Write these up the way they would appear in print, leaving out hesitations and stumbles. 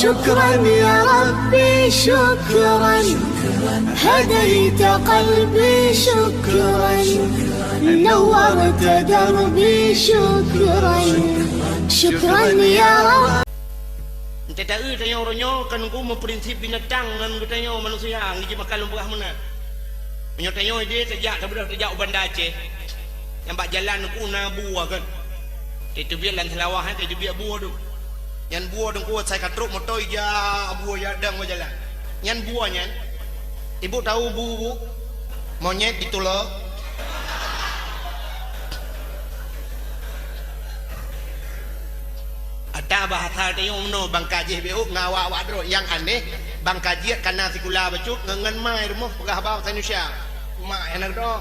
شكرا يا ربي شكرا هديت قلبي شكرا نورت دربي شكرا شكرا يا رب. Tak tanya orangnya kan aku memprinsip binatang dan tanya manusia ngiji makan lumpah mana. Menyo tanya dia sejak Banda Aceh. Yang bak jalan aku na buah kan. Itu biar lan selawah kan itu biar buah tu. Yang buah tu kuat saya katruk motor ya buah ya dang jalan. Yang buahnya ibu tahu bu monyet itu loh. Ada bahasa dia umno bang kaji beuk ngawak dro yang aneh bang kaji kana sikula bacut ngengen mai rumah pegah bahasa Indonesia mak enak do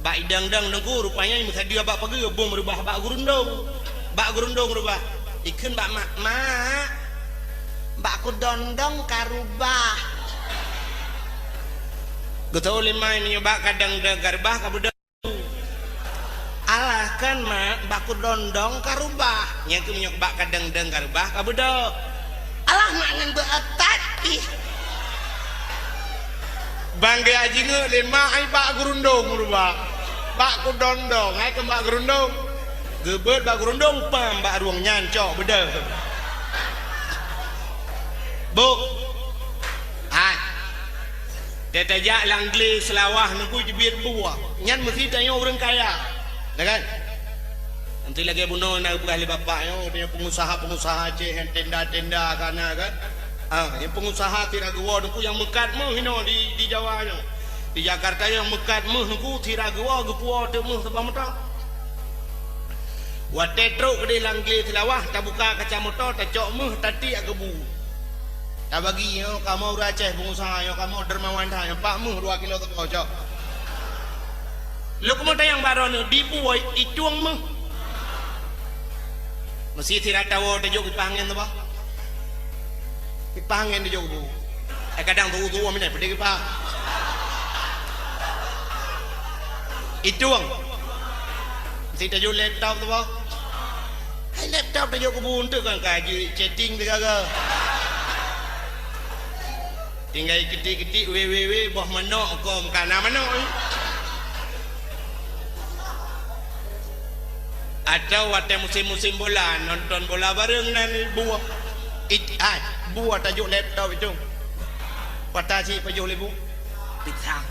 bak idang-dang nunggu rupanya mesti dia bak pagi bom berubah bak gurundong rubah ikan bak mak bak ku dondong karubah getau limai nyoba kadang garbah kabudang alah kan mak baku dondong karubah yang tu menyokbak kadang karubah kabudo alah mak ngan beatat ih bangga aji nge lima ai bak gerundong rubah bak ku dondong ai ke bak gerundong gebet bak gerundong pam bak ruang nyancok beda bu hai tetajak langgli selawah nunggu jebit buah nyan mesti tanya orang kaya kan? Nanti lagi bunuh nak berkali bapaknya, dia pengusaha Aceh yang tenda-tenda kana kan? Yang pengusaha tidak gua tu yang mekat mu hino di Jawa nya. Di Jakarta yang mekat mu tu tidak gua gua tu mu sebab motor. Wa tetruk ke langgli selawah tak buka kaca motor tak cok mu tadi ak gebu. Tak bagi yo kamu Aceh pengusaha yo kamu dermawan dah yang pak mu 2 kilo tu kau cok. Lu kemudian yang baru ni dibuai ituang mah, mesti tidak tahu dia juga dipanggil tu bah, dipanggil dia juga bu, kadang tu mana pergi pak, ituang, mesti dia juga laptop tu bah, laptop dia juga bu untuk kan kaji chatting dia ke, tinggal ketik www bah mana kau kana mana. Atau waktu musim bola nonton bola bareng dan buah buah tajuk laptop itu patah si pajuh lebu pisang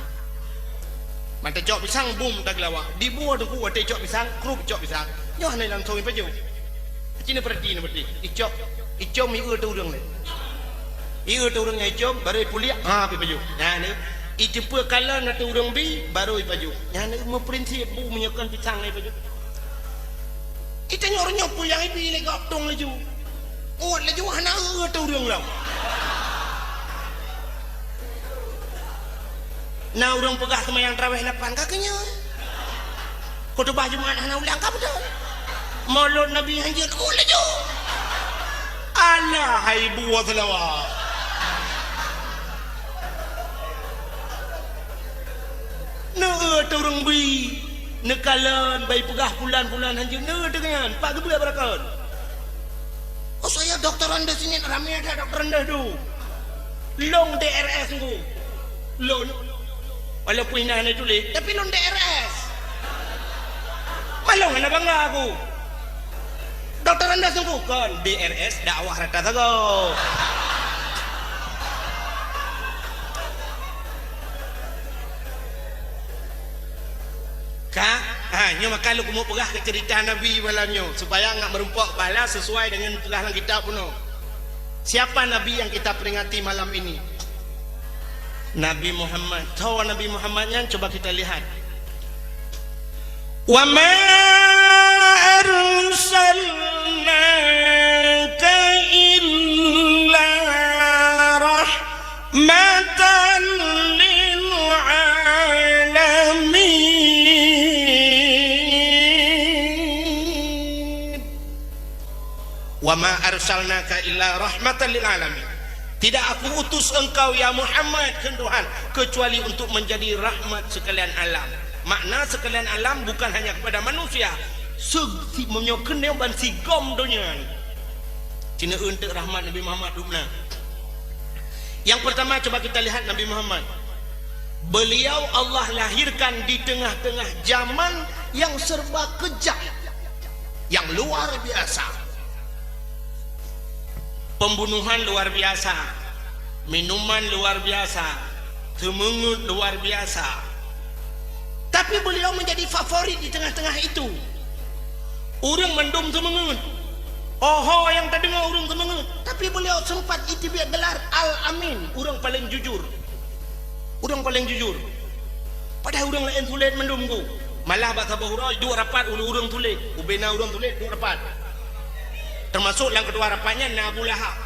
mata cok pisang boom tak lawa di buah tu kuat cok pisang krup cok pisang nyoh ni langsung pajuh cina perhati ni berarti icom iu tu urang le iu tu urang icom baru puliak pi pajuh nah ni itu pun kalau nak tu urang bi baru pajuh nah ni memprinsip bu menyekan pisang ni pajuh. Kita nyornya puyang ibi le gaptong laju. Oh laju hana tu urang lau. Na urang pegah semayang tarawih 8 kakinya. Khutbah Jumat hana ulang ka betul. Maulud Nabi anjir oh laju. Alah hai buah selawat. Na tu urang bi nekalan bayi pegah bulan hanjir dengan pak gebel berakan oh saya dokter anda sini ramai ada dokter anda tu long DRS tu long walaupun ini tulis tapi long DRS malong anda bangga aku dokter anda sungguh kan DRS dakwah rata sago nyo maka lu mau pegah ke cerita Nabi malamnya supaya enggak merumpak balas sesuai dengan tulisan kitab puno. Siapa Nabi yang kita peringati malam ini? Nabi Muhammad. Tahu Nabi Muhammadnya coba kita lihat. Wa ma arsalnaka illa rahmatan lil alamin. Wa ma arsalnaka illa rahmatan lil alamin. Tidak aku utus engkau ya Muhammad ke Tuhan kecuali untuk menjadi rahmat sekalian alam. Makna sekalian alam bukan hanya kepada manusia. Segi menyokennya ban sigom dunia. Cina untuk rahmat Nabi Muhammad dubna. Yang pertama coba kita lihat Nabi Muhammad. Beliau Allah lahirkan di tengah-tengah zaman yang serba kejam, yang luar biasa. Pembunuhan luar biasa, minuman luar biasa, temengut luar biasa. Tapi beliau menjadi favorit di tengah-tengah itu. Orang mendum temengut, oh yang terdengar orang temengut. Tapi beliau sempat itibia gelar Al-Amin, orang paling jujur. Orang paling jujur. Padahal orang lain tulis mendum ku. Malah bahasa bahura dua rapat ulu orang tulis, ubena orang tulis dua rapat. Termasuk yang kedua rapatnya Abu Lahab.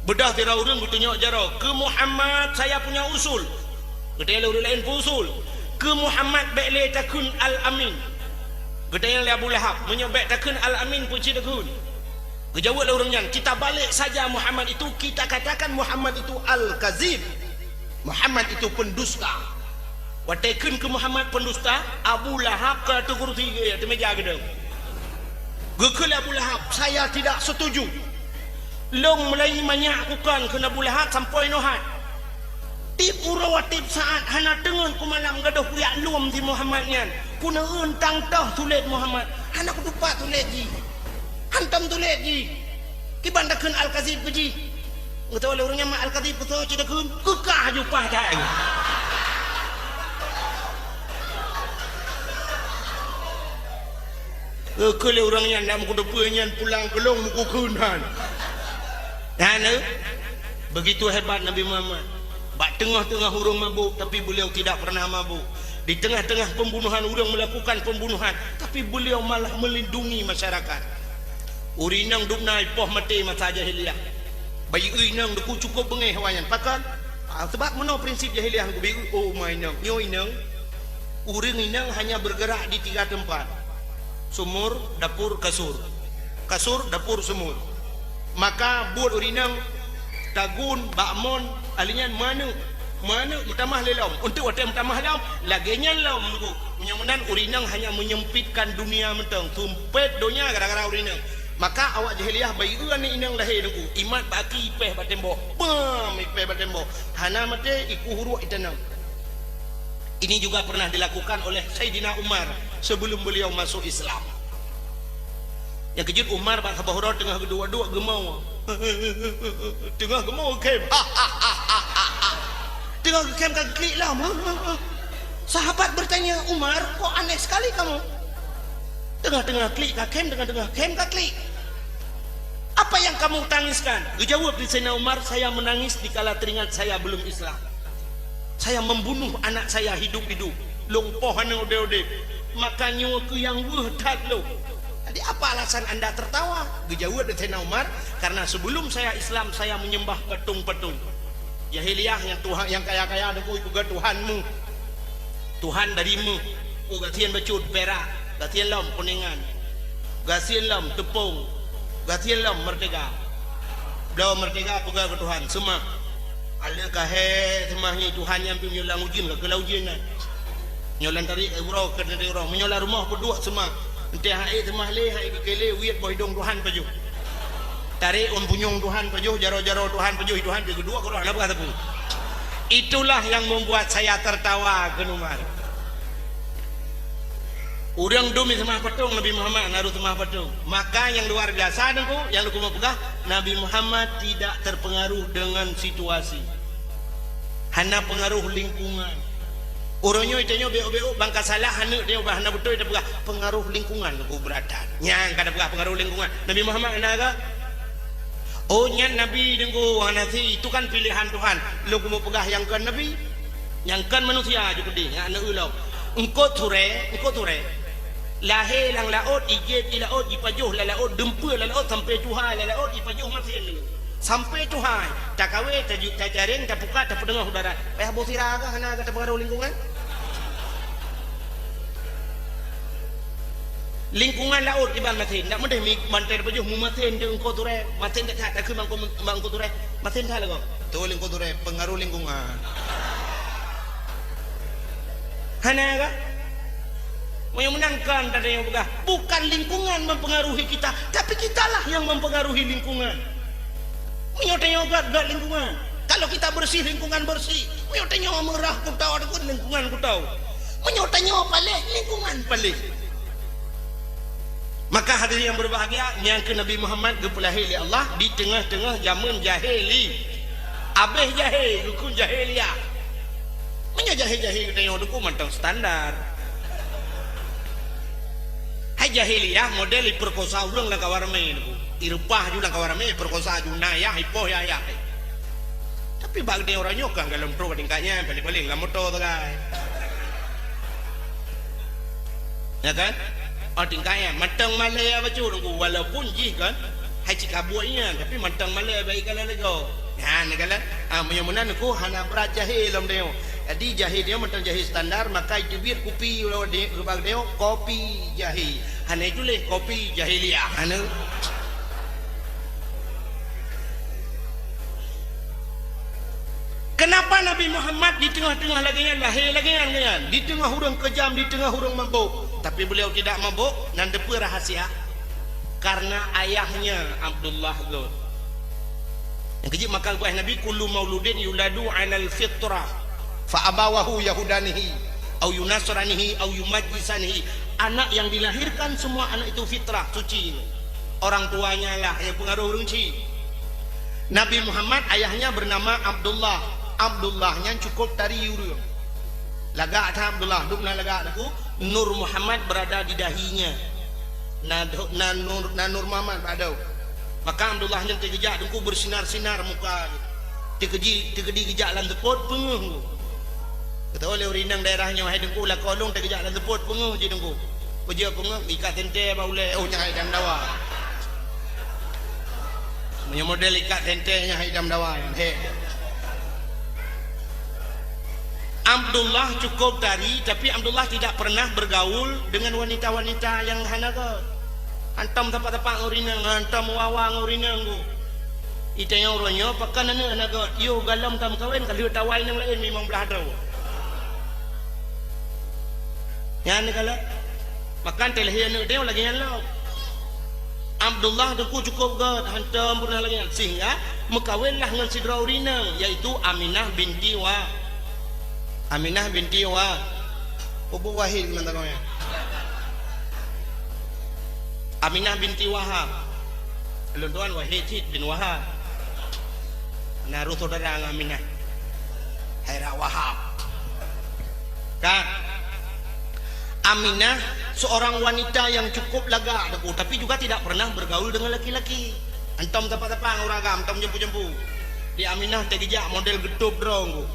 Bedah tira orang bertunjuk jaro ke Muhammad saya punya usul. Gedaya orang lain pun usul. Ke Muhammad baiklah takun Al-Amin. Gedaya Abu Lahab menyebut takun Al-Amin pun cita kun. Kejawablah orangnya, kita balik saja Muhammad itu, kita katakan Muhammad itu Al-Kazib. Muhammad itu pendusta. Watekan ke Muhammad pendusta, Abu Lahab ke tukur tiga ya, temeja gedeng. Gekul Abu Lahab, saya tidak setuju. Long mulai menyakukan ke Abu Lahab sampai nohat. Tip urawa tip saat hana dengan ku malam gaduh kuyak luam di Muhammadnya. Kuna untang tah tulet Muhammad. Hana ku dupa tulet ji. Hantam tulet ji. Kibandakan Al-Kazib ke ji. Ngata oleh orangnya mak Al-Kazib betul cita kun. Kekah jupah dah. Kekele orangnya nak muka depannya pulang kelong muka kunan. Dan begitu hebat Nabi Muhammad. Bak tengah-tengah orang mabuk tapi beliau tidak pernah mabuk. Di tengah-tengah pembunuhan orang melakukan pembunuhan tapi beliau malah melindungi masyarakat. Urinang dubna ipoh mati masa jahiliyah. Bayi uinang deku cukup bengih hawayan pakan. Sebab mana prinsip jahiliyah ku bayi oh mainang, nyo inang. Uring inang hanya bergerak di 3 tempat. Sumur, dapur, kasur. Kasur, dapur, sumur. Maka buat urinang tagun, bakmon, alinyan mana mutamah lelam. Untuk waktu mutamah lelam, laginya lelam. Menyamunan urinang hanya menyempitkan dunia mentang. Tumpet dunia gara-gara urinang. Maka awak jahiliyah bayi ni inang lahir nunggu. Imat baki ipeh batembok. Bam ipeh batembok. Hana mate iku huruk itanam. Ini juga pernah dilakukan oleh Sayyidina Umar sebelum beliau masuk Islam. Yang kejut Umar bak sabahura tengah kedua-dua gemau. Tengah gemau kem. Tengah kem kan klik lah. Sahabat bertanya Umar, kok aneh sekali kamu? Tengah-tengah klik ka kem, tengah-tengah kem ka klik. Apa yang kamu tangiskan? Dijawab di Sayyidina Umar, saya menangis dikala teringat saya belum Islam. Saya membunuh anak saya hidup-hidup. Longpoh hana ode-ode. Maka nyawaku yang wehdat lo. Jadi apa alasan anda tertawa? Dijawab di Sayyidina Umar, karena sebelum saya Islam saya menyembah petung-petung. Jahiliyah yang Tuhan yang kaya-kaya ada ku juga Tuhanmu. Tuhan darimu. Ku gatian becut perak, gatian lam kuningan. Gatian lam tepung. Gatian lam merdeka. Beliau merdeka pegang ke Tuhan semua. Alakah semahnya Tuhan yang menyolang ujian ke laujian. Nyolan tadi urau ke dari urau menyolang rumah berdua semua. Entah hai semah le hai kele wiat boy dong Tuhan paju. Tarik punyung Tuhan paju jaro-jaro Tuhan paju Tuhan kedua Quran apa kata pun. Itulah yang membuat saya tertawa genumar. Urang dumi semah patung Nabi Muhammad naruh semah patung. Maka yang luar biasa dengku, yang lu mau pegah, Nabi Muhammad tidak terpengaruh dengan situasi. Hana pengaruh lingkungan. Orangnya itanya beo-beo bangka salah hana dia ubah hana betul dia pegah pengaruh lingkungan ku beratan. Nyang kada pegah pengaruh lingkungan. Nabi Muhammad anaga. Oh nyan Nabi dengku nasi itu kan pilihan Tuhan. Lu mau pegah yang kan Nabi, yang kan manusia juga di, yang anak ulau. Engkau ture. Lahir lang laot, ijit ilaot, ipajuh la laot, dempul la laot sampai Tuhan la laot, ipajuh masin lu. Sampai Tuhan, tak kawe, tak jaring, tak buka, tak pendengar udara. Payah bosira agak, hana agak terpengaruh lingkungan. Lingkungan laut di bang masin, tak mudah mantai pajuh mu masin dengan engkau ture, masin tak ke bangku ture, masin tak lagu. Tu lingkau ture, pengaruh lingkungan. Hana agak. Yang menangkan tak ada yang begah. Bukan lingkungan mempengaruhi kita, tapi kitalah yang mempengaruhi lingkungan. Menyotanya gad lingkungan. Kalau kita bersih, lingkungan bersih. Menyotanya merah ku tahu, ada pun lingkungan ku tahu. Menyotanya balik, lingkungan balik. Maka hadirin yang berbahagia, yang ke Nabi Muhammad kepulahir oleh Allah di tengah-tengah zaman jahili. Habis jahil, dukun jahiliyah. Menya jahil-jahil kita yang dukun mantang standar. Hai jahiliyah model perkosa urang lah kawarame niku. Irupah juga kawarame perkosa juna ya hipoh ya. Tapi bagi dia orang nyokang dalam pro tingkatnya paling-paling lah motor tu kan. Ya kan? Oh tingkatnya matang Malaya baca nunggu walaupun jih kan hai cikabuatnya tapi matang Malaya baik kalau lego. Ya negala menyamuna niku hana berat jahil lam dia. Jadi jahil dia matang jahil standar maka itu biar kopi dia bagi dia kopi jahil. Hana itu leh kopi jahiliyah. Hana kenapa Nabi Muhammad di tengah-tengah lagi lahir lagi kan? Di tengah hurung kejam, di tengah hurung mabuk. Tapi beliau tidak mabuk. Dan depa rahasia. Karena ayahnya Abdullah tu. Yang kecil makan buah Nabi kullu mauludin yuladu 'alal fitrah fa abawahu yahudanihi au yunasranihi au yumajjisanihi. Anak yang dilahirkan semua anak itu fitrah suci. Orang tuanya lah yang pengaruh runci. Nabi Muhammad ayahnya bernama Abdullah. Abdullahnya cukup dari yuru. Lagak tak Abdullah, dukna lagak aku. Nur Muhammad berada di dahinya. Nur Muhammad ada. Maka Abdullah yang tergejak dengku bersinar-sinar muka. Tergedi gejak lan tepot penguh. Kata oleh rinang daerahnya wahai dengku lah kolong tergejak lan tepot penguh je dengku. Kerja penguh ikat tente baule oh nyai dam dawa. Punya model ikat tentenya hidam dawa. He. Abdullah cukup dari tapi Abdullah tidak pernah bergaul dengan wanita-wanita yang hanaga. Antam tempat-tempat ngorina, antam wawa ngorina nggo. Itanya orangnya pakan hanaga. Yo galam tam kawin kalau tawai nang lain memang belah tau. Yang ni kalau makan teleh anak dia lagi yang law. Abdullah tu cukup gad hantam pernah lagi sehingga mekawinlah dengan sidra urina yaitu Aminah binti Wa. Aminah binti Wa. Ubu Wahid mana kau ya? Aminah binti Wahab. Tuan Wahid bin Wahab. Naruh saudara Aminah. Haira Wahab. Kan? Aminah seorang wanita yang cukup lagak tapi juga tidak pernah bergaul dengan laki-laki. Antam tapak-tapak orang agam, antam jempu-jempu. Di Aminah tergejak model getup drong.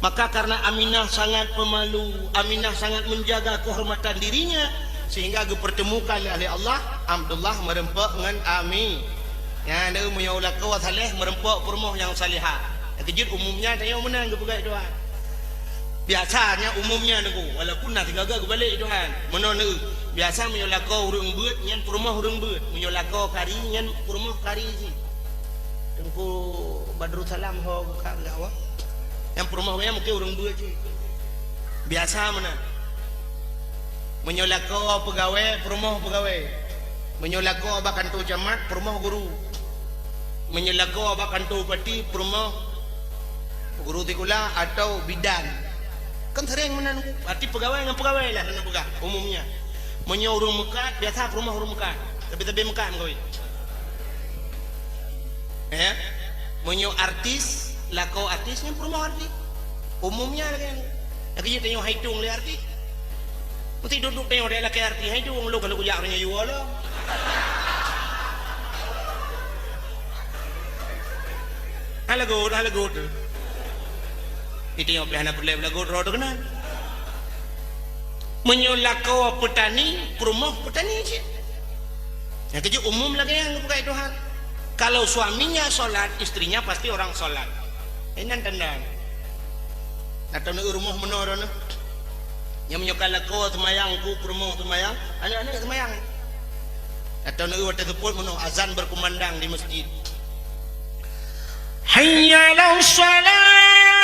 Maka karena Aminah sangat pemalu, Aminah sangat menjaga kehormatan dirinya sehingga dipertemukan oleh Allah Abdullah merempak dengan Ami. Ya dia punya ulaka saleh merempak permoh yang salihah. Kejut umumnya tanya menang ke pegai tuan. Biasanya umumnya niku walaupun nak gagal ke balik tuan. Mana ni biasa menyolaka urang beut nyen permoh urang beut, menyolaka kari nyen permoh kari si. Tengku Badrul Salam ho ka gawa. Yang permoh yang mungkin urang beut je. Biasa mana? Menyolaka pegawai, permoh pegawai. Menyolaka abak kantor jamaat, permoh guru. Menyolaka abak kantor parti, permoh guru tikula atau bidan. Kan sering mana arti pegawai dengan pegawai lah dengan pegawai umumnya. Menyo urung mekat biasa permoh urung mekat. Tapi mekat mengawin. Ya. Menyo artis, lakau artisnya permoh artis. Umumnya kan. Lagi dia tengok hidung le artis. Mesti duduk tengok dia laki artis hidung lu kalau kujak orangnya jual lah. Halagut. Itu yang pelihana perlai lagu roda kena. Menyolakau petani, perumah petani je. Yang kerja umum lagi yang bukan Tuhan. Kalau suaminya solat, istrinya pasti orang solat. Ini tanda. Atau nak rumah menor na. Yang menyolakau semayang ku perumah semayang, anak-anak semayang. Atau nak waktu tepul menor azan berkumandang di masjid. Hayya 'alas shalah.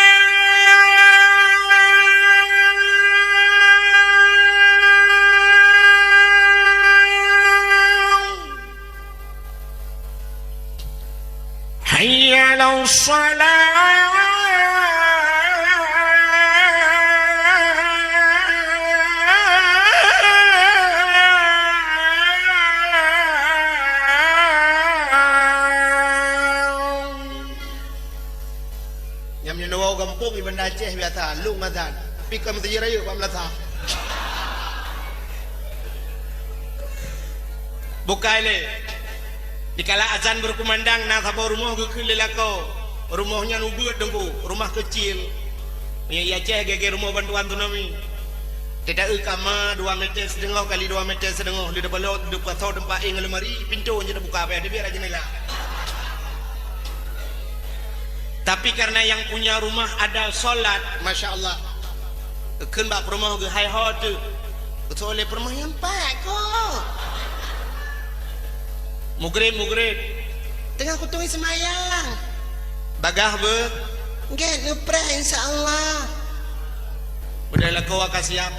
hayya 'alas shalah. Kampung di Banda Aceh biasa lu mazan pikir mesti raya Pak Melasa bukai le dikala azan berkumandang nak sabar rumah ke lelako rumahnya nubut dengku rumah kecil punya Aceh gege rumah bantuan tu nami tidak kama 2 meter setengah kali 2 meter setengah di depan laut di pasau tempat ing lemari pintu je dah buka apa dia biar jendela. Tapi karena yang punya rumah ada solat, Masya Allah. Kan bak rumah ke hai ho tu. Betul oleh rumah yang pak kok. Mugrib. Tengah aku tunggu semayang. Bagah be. Nggak ngepre insya-Allah. Udah lako akan siap.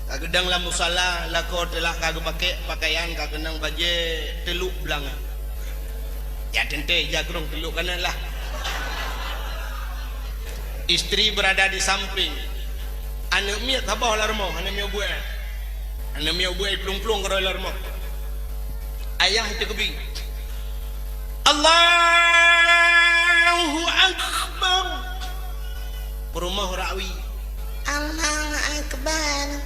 Kagedang lah musala, lako telah kagak pakai pakaian kagenang baje teluk belanga. Ya tente jagrong teluk kanan lah. Istri berada di samping. Anak miat tabah lah rumah. Anak miat buat pelung-pelung ke dalam rumah. Ayah itu kebi. Allahu Akbar. Perumah rawi. Allahu Akbar.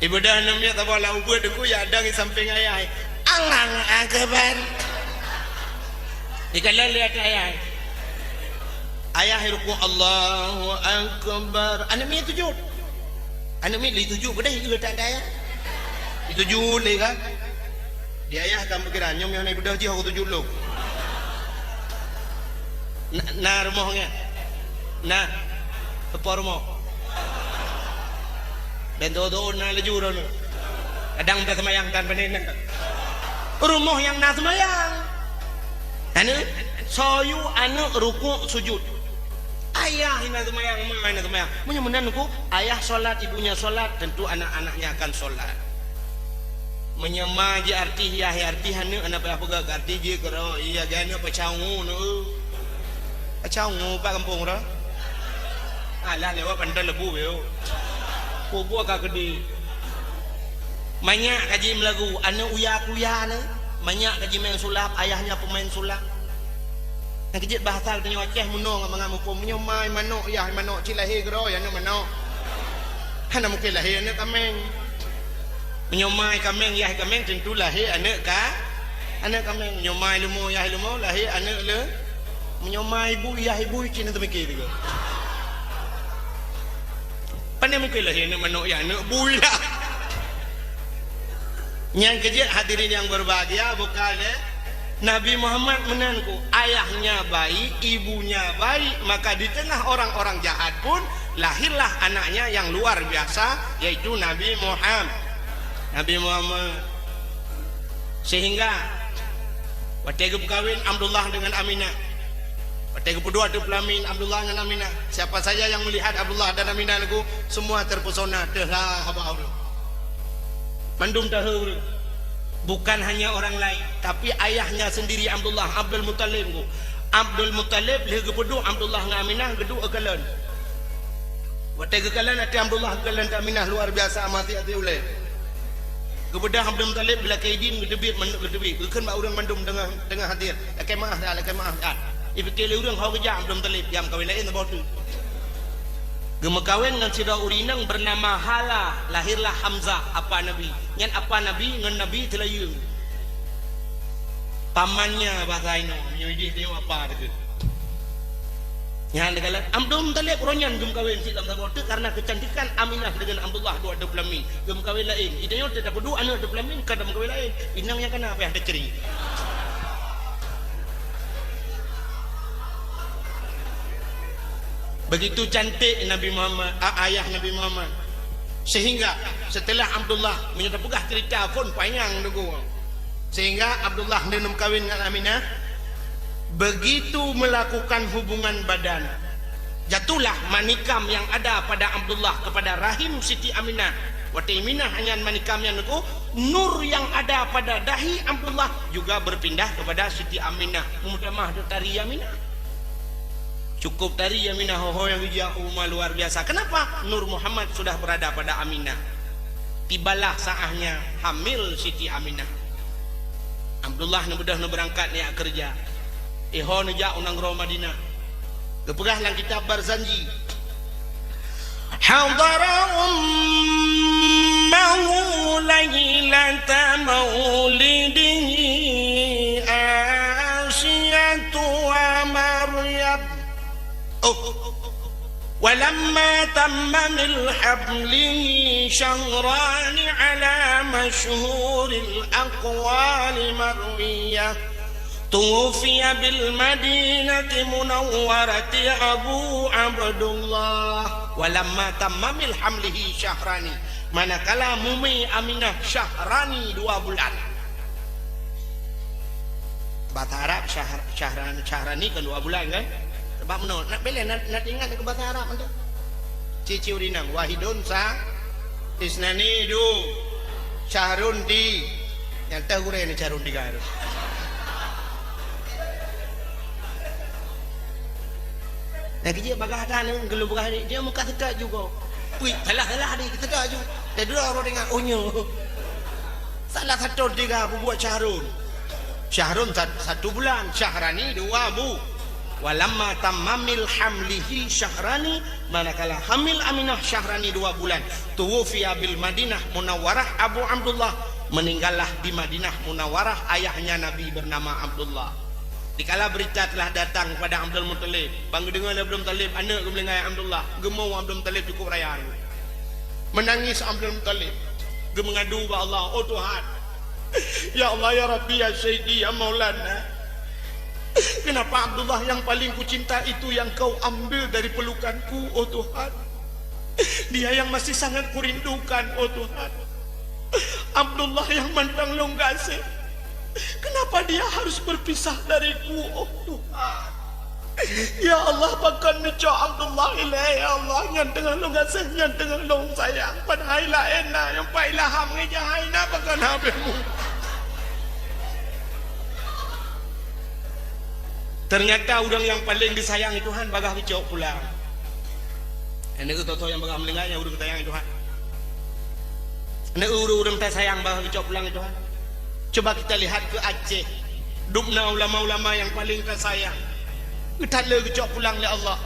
Ibu dah anak miat tabah lah buat aku ya ada di samping ayah. Allahu Akbar. Ikalah lihat ayah. Ayah ruku Allahu Akbar. Anak mi tujuh. Anak mi li tujuh ke dah juga tak ada ayah. Di tujuh le kan. Di ayah kan berkira nyom yang naik bedah je aku tujuh lu. Na rumahnya. Na apa rumah? Bento-bento na laju rono. Kadang tak semayang tan panen. Rumah yang na semayang. Anu soyu anu ruku sujud. Ayah ina semayang, mama ina semayang. Menyemenan aku, ayah solat, ibunya solat, tentu anak-anaknya akan solat. Menyema je arti ya arti hanu anak apa arti je kero iya gana pacangu nu. Pacangu pak kampung ro. Alah lewat pandai lebu beo. Kubu ka gede. Banyak kaji melagu, anak uya-kuya ne. Banyak kaji main sulap, ayahnya pemain sulap. Yang kejit bahasa tanya Aceh munong mengamu pun menyomai manok ya manok cilahi gero ya no manok. Hana mungkin lahir anak kameng. Menyomai kameng ya kameng tentu lahir anak kameng menyomai lumo ya lumo lahir anak le. Menyomai ibu ya ibu cina tu mikir juga. Pandai mungkin lahir anak manok ya anak bui lah. Yang kejit hadirin yang berbahagia bukan Nabi Muhammad menanku ayahnya baik, ibunya baik, maka di tengah orang-orang jahat pun lahirlah anaknya yang luar biasa yaitu Nabi Muhammad. Sehingga waktu kawin Abdullah dengan Aminah. Waktu kedua tu pelamin Abdullah dengan Aminah. Siapa saja yang melihat Abdullah dan Aminah lagu semua terpesona telah apa Mandum tahu. Bukan hanya orang lain, tapi ayahnya sendiri Abdullah Abdul Muttalib. Abdul Muttalib leh gepedu Abdullah dengan Aminah gedu akalan. Waktu kekalan hati Abdullah akalan ke Aminah luar biasa amati hati ulai. Kebedah Abdul Muttalib bila kaidin gedebit manduk gedebit. Bukan mak orang mandum dengan hadir. Lakai maaf dah. Ibu kele orang hau kerja Abdul Muttalib jam kawin lain sebab tu. Gemekawin dengan sida urinang bernama Hala, lahirlah Hamzah apa Nabi. Yang apa Nabi dengan Nabi telayung. Pamannya bahasa ini, menyuji dia apa dekat. Yang dekat Abdul Muttalib ronyan gemekawin si dalam sabot karena kecantikan Aminah dengan Abdullah dua pelamin. Gemekawin lain. Idanya tidak berdua anak dua pelamin kadang gemekawin lain. Inangnya kenapa yang ada ceri. Begitu cantik Nabi Muhammad, ayah Nabi Muhammad. Sehingga setelah Abdullah menyerta pegah cerita pun panjang dulu. Sehingga Abdullah dinum kawin dengan Aminah. Begitu melakukan hubungan badan, jatuhlah manikam yang ada pada Abdullah kepada rahim Siti Aminah. Waktu Aminah hanya manikam yang dulu nur yang ada pada dahi Abdullah juga berpindah kepada Siti Aminah. Mudah-mudahan tari Aminah. Cukup tari Aminah ho yang jauh luar biasa. Kenapa? Nur Muhammad sudah berada pada Aminah. Tibalah saatnya hamil Siti Aminah. Abdullah mudah berangkat ni kerja. Ho nejak unang ro Madinah. Gepegah lang kitab Barzanji. Hadara ummahu laylata maulidihi Asiyatu wa Maryam. ولما تم من حبله شهران على مشهور الأقوال مروية توفي بالمدينة منورة أبو عبد الله ولما تم من حمله شهران manakala Mumi Aminah Syahrani 2 bulan. Bahasa Arab Syahrani kan 2 bulan kan. Sebab mana? Nak bela nak ingat ke bahasa Arab tu. Cici urinang wahidun sa isnani du syahrun di yang tahu ni syahrun di garu. Nak kerja bagahkan gelum bagah ni dia muka tegak juga. Ui, salah ni tegak juga. Dia dulu orang dengar onyo. Salah satu tiga buat syahrun. Syahrun 1 bulan, Syahrani 2 bu. Walamma tammamil hamlihi Syahrani manakala hamil Aminah Syahrani 2 bulan tuwfiya bil Madinah Munawwarah Abu Abdullah meninggallah di Madinah Munawwarah ayahnya Nabi bernama Abdullah. Dikala berita telah datang kepada Abdul Muttalib, bang dengar Abdul Muttalib anak kebelengai Abdullah, gemau Abdul Muttalib cukup rayaan. Menangis Abdul Muttalib, dia mengadu kepada Allah, oh Tuhan. Ya Allah ya Rabbi ya Sayyidi ya Maulana. Kenapa Abdullah yang paling ku cinta itu yang kau ambil dari pelukanku, oh Tuhan. Dia yang masih sangat kurindukan, oh Tuhan. Abdullah yang mandang longgase. Kenapa dia harus berpisah dariku, oh Tuhan. Ya Allah, bahkan meco Abdullah ilai, ya Allah, yang tengah longgase, yang tengah long sayang. Padahal enak, yang pailah ham ngejahaina bahkan habismu. Ternyata orang yang paling disayangi Tuhan bagah bicok pulang. Nek toto yang bagah melengahnya urang sayang Tuhan. Nek urang tak sayang bagah bicok pulang Tuhan. Coba kita lihat ke Aceh. Dubna ulama-ulama yang paling tersayang. Kita le bicok pulang oleh Allah.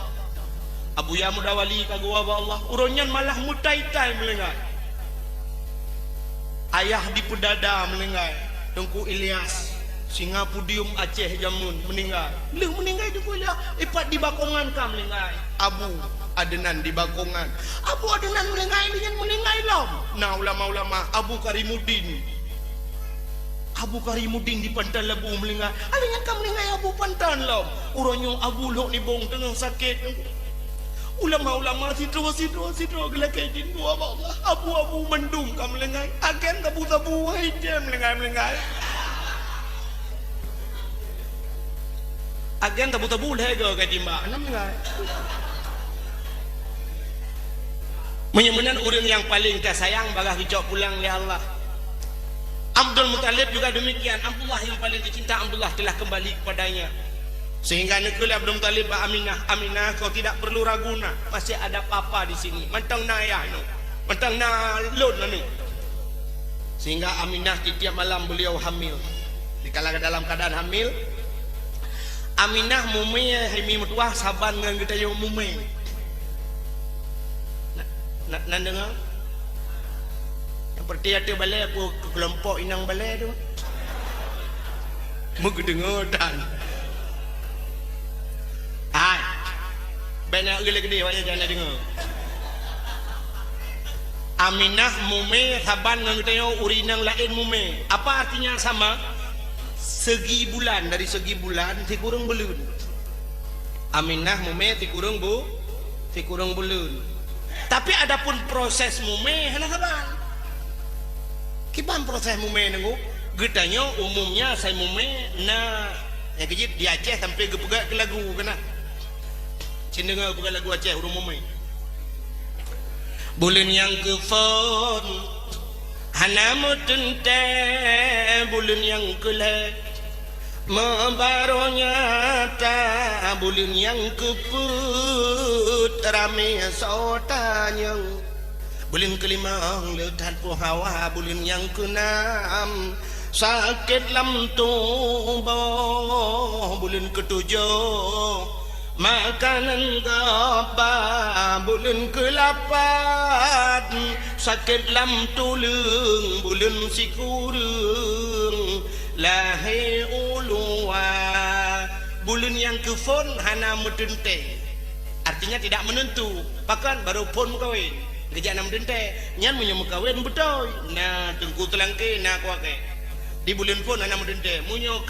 Abu Ya Mudawali kagua ba Allah. Uronyan malah mutai-tai melengah. Ayah di Pedada melengah. Tengku Ilyas Singapudium Aceh Jamun meninggal. Beliau meninggal juga ya. Ipat di Bakongan kam meninggal. Abu Adenan di Bakongan. Abu Adenan meninggal dengan meninggal lam. Nah ulama-ulama Abu Karimuddin. Abu Karimuddin di Pantan Labu meninggal. Alanya kam meninggal Abu Pantan lam. Urangnya Abu Lok ni bong tengah sakit. Ulama-ulama sidro gelakai jin dua Allah. Abu mendung kam meninggal. Agen tabu-tabu hai jam meninggal. Agen tabu-tabu lega ke timba enam enggak. Menyemenan orang yang paling tersayang bagah hijau pulang oleh Allah. Abdul Muttalib juga demikian. Abdullah yang paling dicinta Abdullah telah kembali kepadanya. Sehingga nekul Abdul Muttalib Aminah kau tidak perlu ragu nak. Masih ada papa di sini. Mantang na ayah no. Mantang na lon anu. Sehingga Aminah setiap malam beliau hamil. Dikala dalam keadaan hamil Aminah mumi himi mutuah saban dengan kita yang mumi. Nak dengar? Yang seperti ada balai aku kelompok inang balai tu. Muka dengar dan. Hai. Banyak gede-gede banyak jangan dengar. Aminah mumi saban dengan kita yang urinang lain mumi. Apa artinya sama? Segi bulan, dari segi bulan tikurung belun. Aminah mume tikurung belun. Tapi adapun proses mume hana saban. Kiban proses mume nengu getanya umumnya saya mume na ya kejit di Aceh sampai gepegak ke lagu kena. Cendengar pegak lagu Aceh urung mume. Bulan yang kefon hana mutente bulan yang keleh membarunya ta bulan yang keput rame sotanya bulan kelima letan hawa bulan yang keenam sakit lam tubuh bulan ketujuh makanan gapa bulan ke-8 sakit lam tulang bulan sikurung lahir ulua bulan yang kefon hana mudente artinya tidak menentu pakan baru pun kawin kerja nam dente nyan punya kawin betul nah tengku telangke nak kuake di bulan pun hana mudente munyo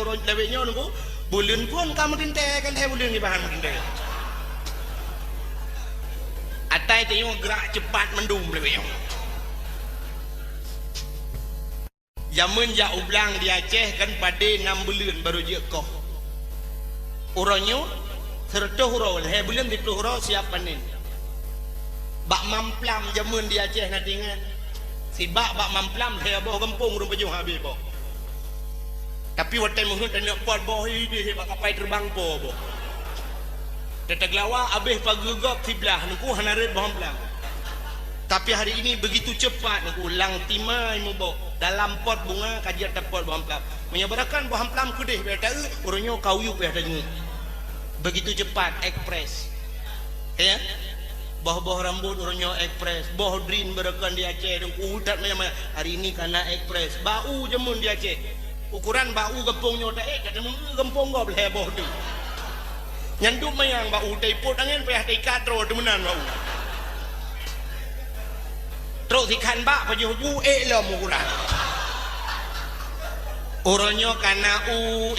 ron lawenya nunggu bulan pun kamu dente kan hai bulan ni bahan dente atai tengok gerak cepat mendum lawenya zaman ja ublang di Aceh kan pada 6 bulan baru je koh orangnya serta hurau hai bulan itu hurau siap panen bak mamplam zaman di Aceh natingan si bak mamplam hai boh kampung urang pejung habis boh tapi waktu mungkin tak nak pot boh ini bak kapai terbang po boh tetap lawa habis pagi gop sebelah nunggu hanaret boh mamplam tapi hari ini begitu cepat nunggu lang timai mu boh dalam pot bunga kajian pot boh mamplam menyebarakan boh mamplam kudih biar tahu orangnya kauyuk biar tahu begitu cepat ekspres ya boh rambut orangnya ekspres boh drin berakan di Aceh nunggu udat macam hari ini karena ekspres bau jemun di Aceh ukuran bau gempongnya tak kata gempong gop le boh tu nyanduk mayang bau teipot angin payah teikat ro temenan bau terus ikan bak paju bu lom ukuran orangnya karena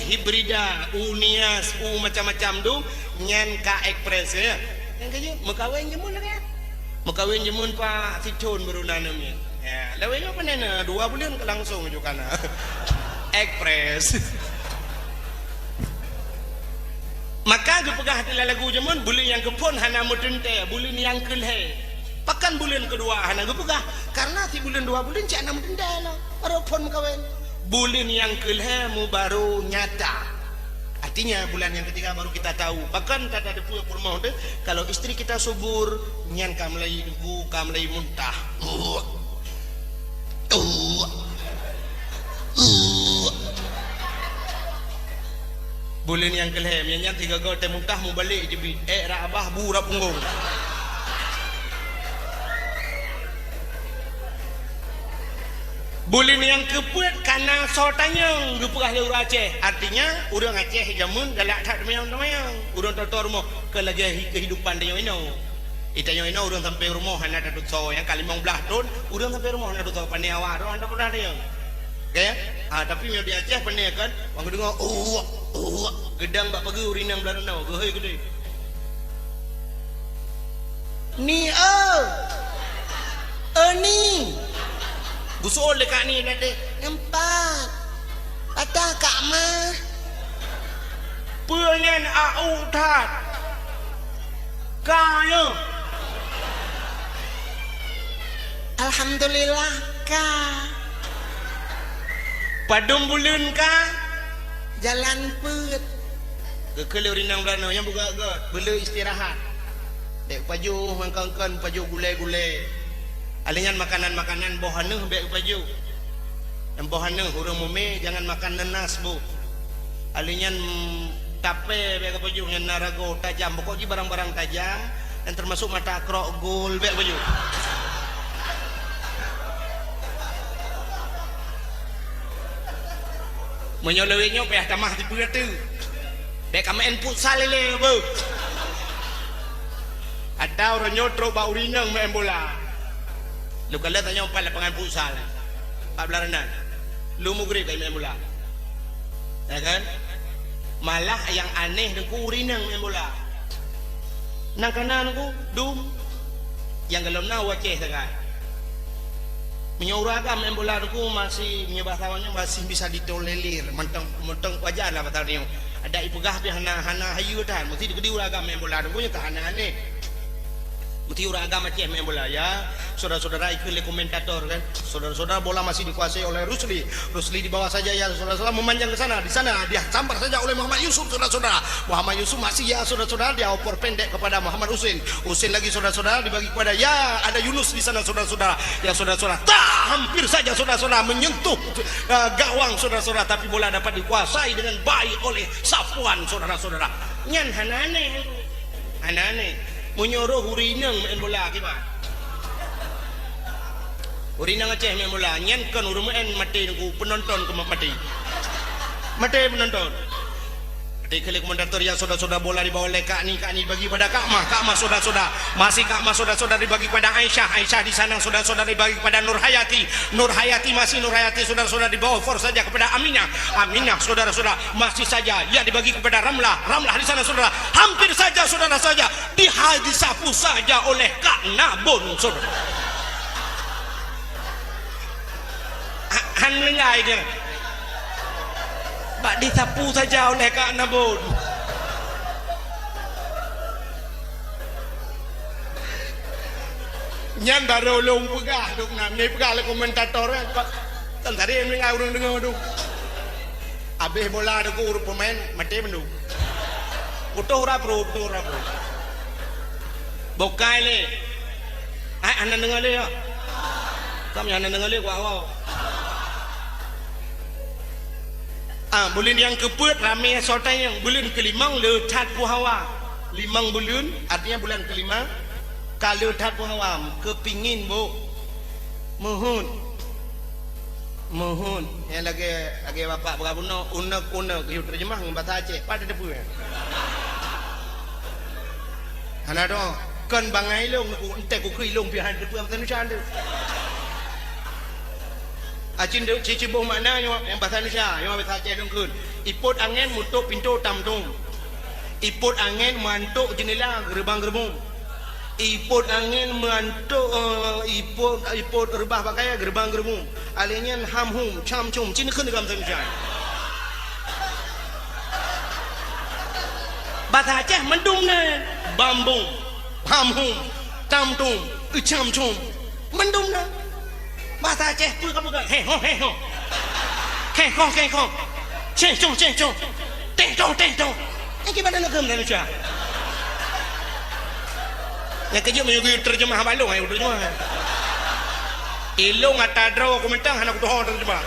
hibrida nias macam-macam tu nyan ka ekspres ya yang kaya mekawin jemun kan mekawin jemun pak Sicun baru nanamnya ya lawenya panen 2 bulan ke langsung juga kana ekspres maka gepegah hati lagu jemun bulan yang kepon hana mudente bulan yang kelhe pakan bulan kedua hana gepegah karena si bulan 2 bulan cak hana mudente lah baru pon kawin bulan yang kelhe mu baru nyata artinya bulan yang ketiga baru kita tahu bahkan tak ada purmau deh kalau istri kita subur nyan kamlai dugu kamlai muntah bulan yang kelem yang 3 gol teh muntah mu balik je bit rabah bu ra punggung bulan yang keput karena sotanya gepegah leur Aceh artinya urang Aceh jamun galak tak mayang urang tor rumah ke lagi kehidupan dia ino itanya ino urang sampai rumah hana dadut so yang kali 15 tahun urang sampai rumah hana dadut so pandai awak ro anda pernah dia okay? Tapi yang di Aceh pandai kan orang dengar gedang bak pagi urinang belarandau gehoi gede ni ni busol dekat ni nanti nampak kata kak mah pengen au tat kaya alhamdulillah ka padum bulan ka jalan put ke urinang belarandau yang buka bela istirahat dek paju mangkangkan paju gulai-gulai alingan makanan-makanan bohaneuh be paju yang bohaneuh urang mume jangan makan nenas bu alingan tape be paju ngan narago tajam pokoknya barang-barang tajam dan termasuk mata krok gol be paju menyolewenya payah tamah di peureuh be kamaen futsal lele bu atau ronyotro ba urinang main bola lu kalau tanya umpan lapangan futsal Pak Belaranan lu mugrib main bola ya kan malah yang aneh dengan urinang main bola nak kanan aku dum yang dalam na Aceh sangat menyuragam main bola aku masih menyebah lawannya masih bisa ditolerir mentang wajar lah batal dia ada ipegah dia hana hayu tan mesti digedi uragam main bola aku nya tak aneh Mesti orang agama Aceh main bola ya. Saudara-saudara ikut komentator kan. Saudara-saudara bola masih dikuasai oleh Rusli. Rusli di bawah saja ya saudara-saudara, memanjang ke sana. Di sana dia sambar saja oleh Muhammad Yusuf saudara-saudara. Muhammad Yusuf masih ya saudara-saudara, dia oper pendek kepada Muhammad Husin. Husin lagi saudara-saudara dibagi kepada ya ada Yunus di sana saudara-saudara. Ya saudara-saudara, hampir saja saudara-saudara menyentuh gawang saudara-saudara, tapi bola dapat dikuasai dengan baik oleh Safwan saudara-saudara. Nyan hanane. Hanane. Menyuruh Hurinang main bola kibat. Hurinang Aceh main bola. Nyan kan urung main mati nunggu penonton ke mati. Mati penonton. Mati kali komentator yang saudara-saudara bola dibawa oleh Kak ni bagi pada Kak Mah saudara-saudara. Masih Kak Mah saudara-saudara dibagi pada Aisyah di sana saudara-saudara dibagi pada Nur Hayati masih Nur Hayati saudara-saudara dibawa force saja kepada Aminah saudara-saudara masih saja ya dibagi kepada Ramlah di sana saudara. Hampir saja saudara saja disapu saja oleh Kak Nabun saudara. Han lengai dia. Bak disapu saja oleh Kak Nabun. Nyan baru long pegah duk nam ni pegah le komentator kan tadi yang dengar urang dengar tu. Habis bola tu urut pemain mati mendu. Utuh ora pro. Bokai le. Ai anan dengar le ya. Kam yang anan dengar le gua awal. Bulan yang keempat ramai sotai yang bulan kelimang letat puhawa. Limang bulan artinya bulan kelima. Kalau letat puhawa kepingin bu mohon yang lagi bapak berabuna unak you terjemah dengan bahasa Aceh pada depu ya. Anak dong kan bangai long ente ku kui long pihan depu bahasa Indonesia ada. Acin dek cici boh maknanya yang bahasa Indonesia yang bahasa Aceh dong kun. Iput angin mutuk pintu tamtung. Iput angin mantuk jendela gerbang-gerbung. Iput angin mantuk iput rebah pakai gerbang-gerbung. Alenya hamhum camcum cina kun dalam bahasa Indonesia. Bahasa Aceh mendung ne bambung hamhum tamtung camcum mendung ne. Bahasa Aceh pun kamu kan heho kengkong cencong tentong ini gimana nak dalam Indonesia yang kerja menyuguh terjemah balong ayo terjemah ilong atadro komentar anak tuh terjemah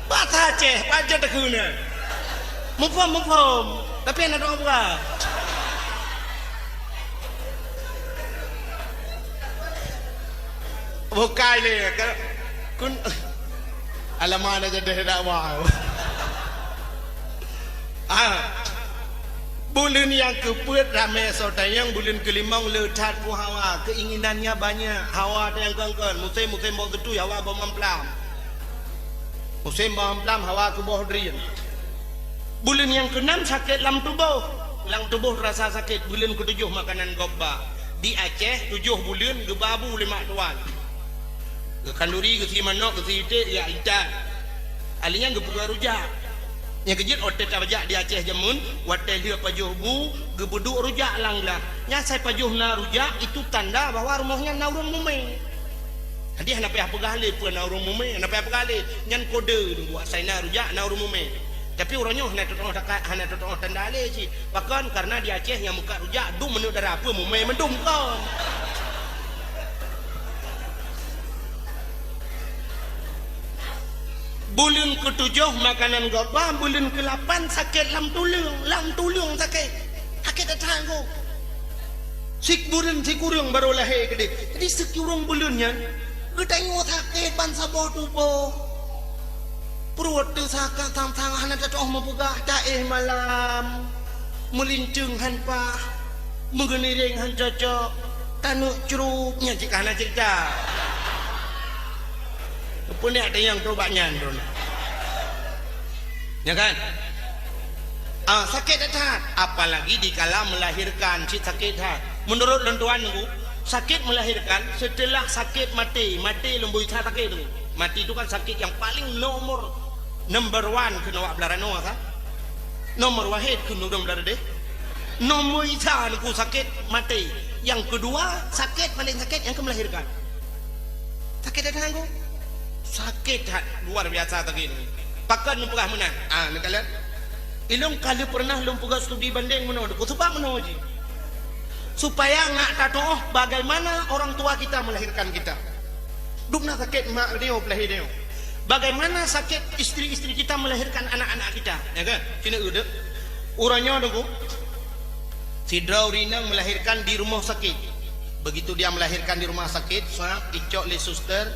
bahasa Aceh pajak tekuna mufam tapi anak doang bukan. Bukai le kun alaman aja dah dakwah. Bulan yang keempat ramai saudara yang bulan kelimang letat hawa keinginannya banyak hawa yang kangkan musim bau ketu hawa bau mamplam musim bau mamplam hawa ke bawah drin. Bulan yang keenam sakit lam tubuh rasa sakit. Bulan ketujuh makanan gobba di Aceh 7 bulan gebabu 5 tuan. Kanduri ke si manok ke si itik ya ikan alinya gepuga rujak yang kejut otet rujak di Aceh jamun watel dia pajuh bu gebuduk rujak langlah nya saya pajuh na rujak itu tanda bahwa rumahnya na urang mume dia nak payah pegale pun na urang mume nak payah pegale nyan kode buat saya na rujak na urang mume tapi orangnya hanya tetap tanda le ci bahkan karena di Aceh yang muka rujak dum menuk darah apa mume mendum kan. Bulan ketujuh makanan gobah, bulan ke-8 sakit lam tulung sakit datang ko. Sikurang baru lahir ke dia. Jadi sekurang bulannya, kita tengok sakit bangsa tubuh. Perut tu sakit tang-tang anak jatuh membuka daih malam. Melincung hanpa, mengeniring han cocok, tanuk curupnya jika anak cerita. Pun ada yang tobatnya tu. Ya kan? Sakit hati. Apalagi dikala melahirkan si sakit hati. Menurut lentuanku, sakit melahirkan setelah sakit mati lembu sakit itu. Mati itu kan sakit yang paling number one kena wak belarano kan? Nomor wahid kunudum darah deh. Nomor isa aku sakit mati. Yang kedua sakit paling sakit yang melahirkan. Sakit ada aku. Sakit luar biasa tadi ni. Pakan pernah menang. Ni kalian. Ilung kali pernah lum pegah studi banding mana aku sebab mana uji. Supaya ngak tahu bagaimana orang tua kita melahirkan kita. Dukna sakit mak dia pelahir dia. Bagaimana sakit istri-istri kita melahirkan anak-anak kita, ya kan? Cina udah. Uranya ada ku. Si Draurinang melahirkan di rumah sakit. Begitu dia melahirkan di rumah sakit, sah icok le suster,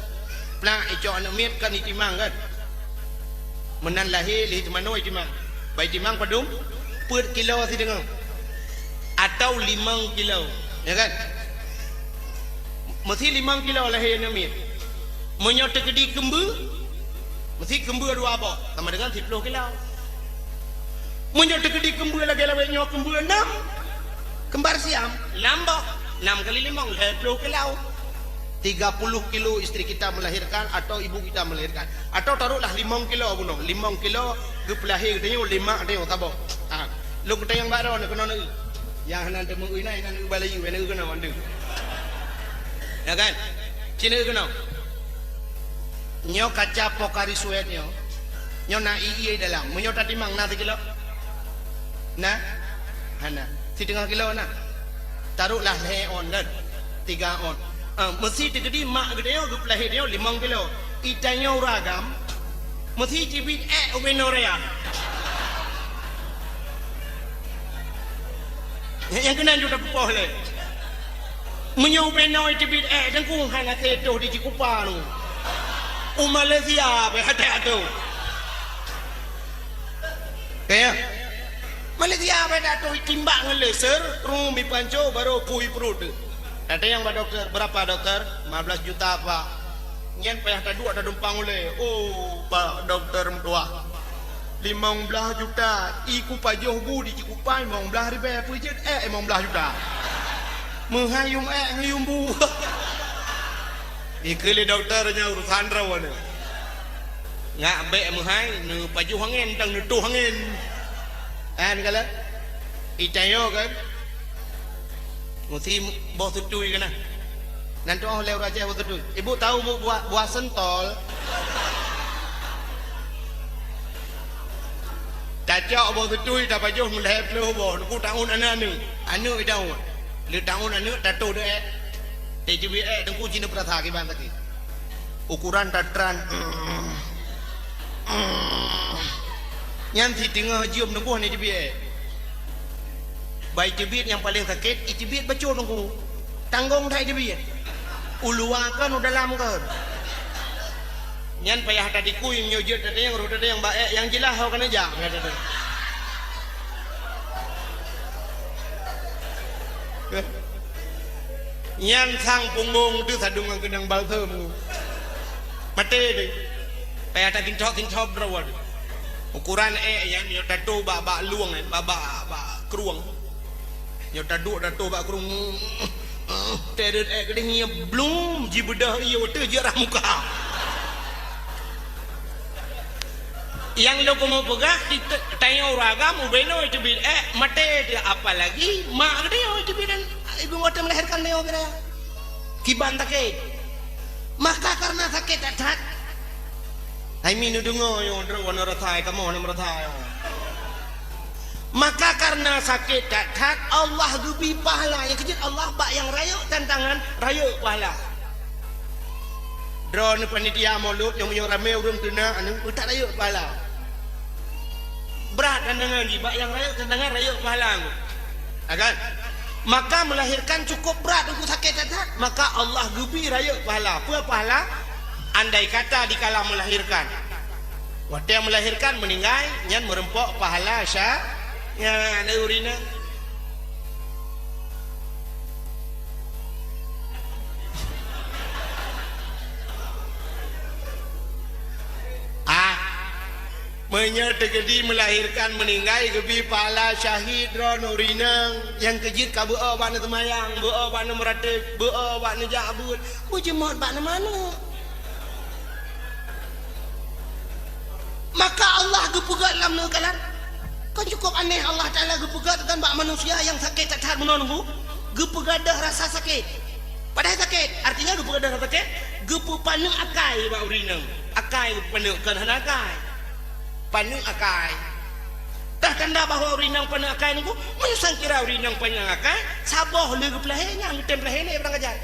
plah icok anak mir kan itimang kan. Menan lahir li temano itimang. Baik timang padum per kilo si dengar. Atau 5 kilo, ya kan? Mesti 5 kilo lahir anak mir. Menyot tegedi kembu, mesti kembu dua apa? Sama dengan 10 kilo. Menyot tegedi kembu lagi lawanya kembu 6. Kembar siam, nambah 6 kali 5, 10 kilo. 30 kilo istri kita melahirkan atau ibu kita melahirkan. Atau taruhlah 5 kilo bunuh. 5 kilo ke pelahir dia 5 dia tabok. Lu kita yang baru nak kena nak. Yang nanti menguinai kan balai wena kena mandu. Ya kan? Cina kena. Nyo kaca pokari suet nyo. Nyo na ii dalam. Menyo tadi mang na 3 kilo. Nah. Hana. 3 kilo na. Taruhlah le on dan 3 on. Mesti tegedi mak gede yo pelahir dia 5 kilo. Itanya uragam. Mesti cibit ubenorea. Yang kena juga pepoh le. Menyo ubeno cibit dan ku hana teto di Cikupa nu. Malaysia be hati tu. Kaya Malaysia be dato timbang leser rumi panco baru pui perut. Ada yang dokter berapa dokter? 15 juta pak. Nyen payah tak dua tak dumpang oleh. Oh pak dokter tua. 15 juta. Iku pajoh bu di Cikupa 15 ribu pujet 15 juta. Menghayung ngayung bu. Ikeli dokternya urusan rawan. Ngak be menghai nu pajoh angin tang nu tuh angin. Kan kala. Icayo kan. Mesti bawa tutui kena. Nanti orang lewat raja bawa tutui. Ibu tahu bu buah sentol. Cacak bawa tutui dah pajuh mulai peluh bawa. Aku tahun anu. Anu itu tahun. Lu tahun anu tato deh. TJB dengku Cina perasa kiban tadi. Ukuran tatran. Yang tengah jium dengku ni TJB. Baik cibit yang paling sakit, cibit bacul nunggu. Tanggung dah cibit. Uluakan udah dalam kan. Nyan payah tadi ku yang nyojot tadi yang roda yang baik yang jelas kau kena jang kata tu. Nyan sang punggung tu sadungan kenang balsam. Mati deh. Payah tadi tintok berawal. Ukuran yang nyo tato bak luang bak keruang. Nyo taduk bak kerung. Teret kedengnya belum jibedah iyo tu jarah muka. Yang lo mau pegah tanya uragam ubeno itu bil mate dia apa lagi mak dia itu bidan ibu ngota melahirkan dia kira kiban sakit maka karena sakit tak ai minu dengo yo wana rathai kamu ni merathai maka karena sakit tak Allah gubi pahala yang kecil Allah bak yang rayuk tantangan rayuk pahala drone panitia mulut yang punya ramai urung tuna anu tak rayuk pahala berat tantangan bak yang rayuk tantangan rayuk pahala akan maka melahirkan cukup berat untuk sakit tak maka Allah gubi rayuk pahala apa pahala andai kata dikala melahirkan waktu yang melahirkan meninggal nyan merempok pahala syah ya ada urina menyertegedi melahirkan meninggal gebi pahala syahid ron urina yang kejit ka beueuh bana temayang beueuh bana meratib beueuh bana jabut bujemot bana mana maka Allah gepegat dalam nekalan Kan cukup aneh Allah Ta'ala gepegat dengan bak manusia yang sakit tak tahan menunggu. Gepegadah rasa sakit. Padahal sakit. Artinya gepegadah rasa sakit. Gepepanu akai bak urinang. Akai panu kan akai. Panu akai. Dah tanda bahawa urinang panu akai nunggu. Menyusang kira urinang panu akai. Saboh le gepelahnya. Ngutem pelahnya berang kajat.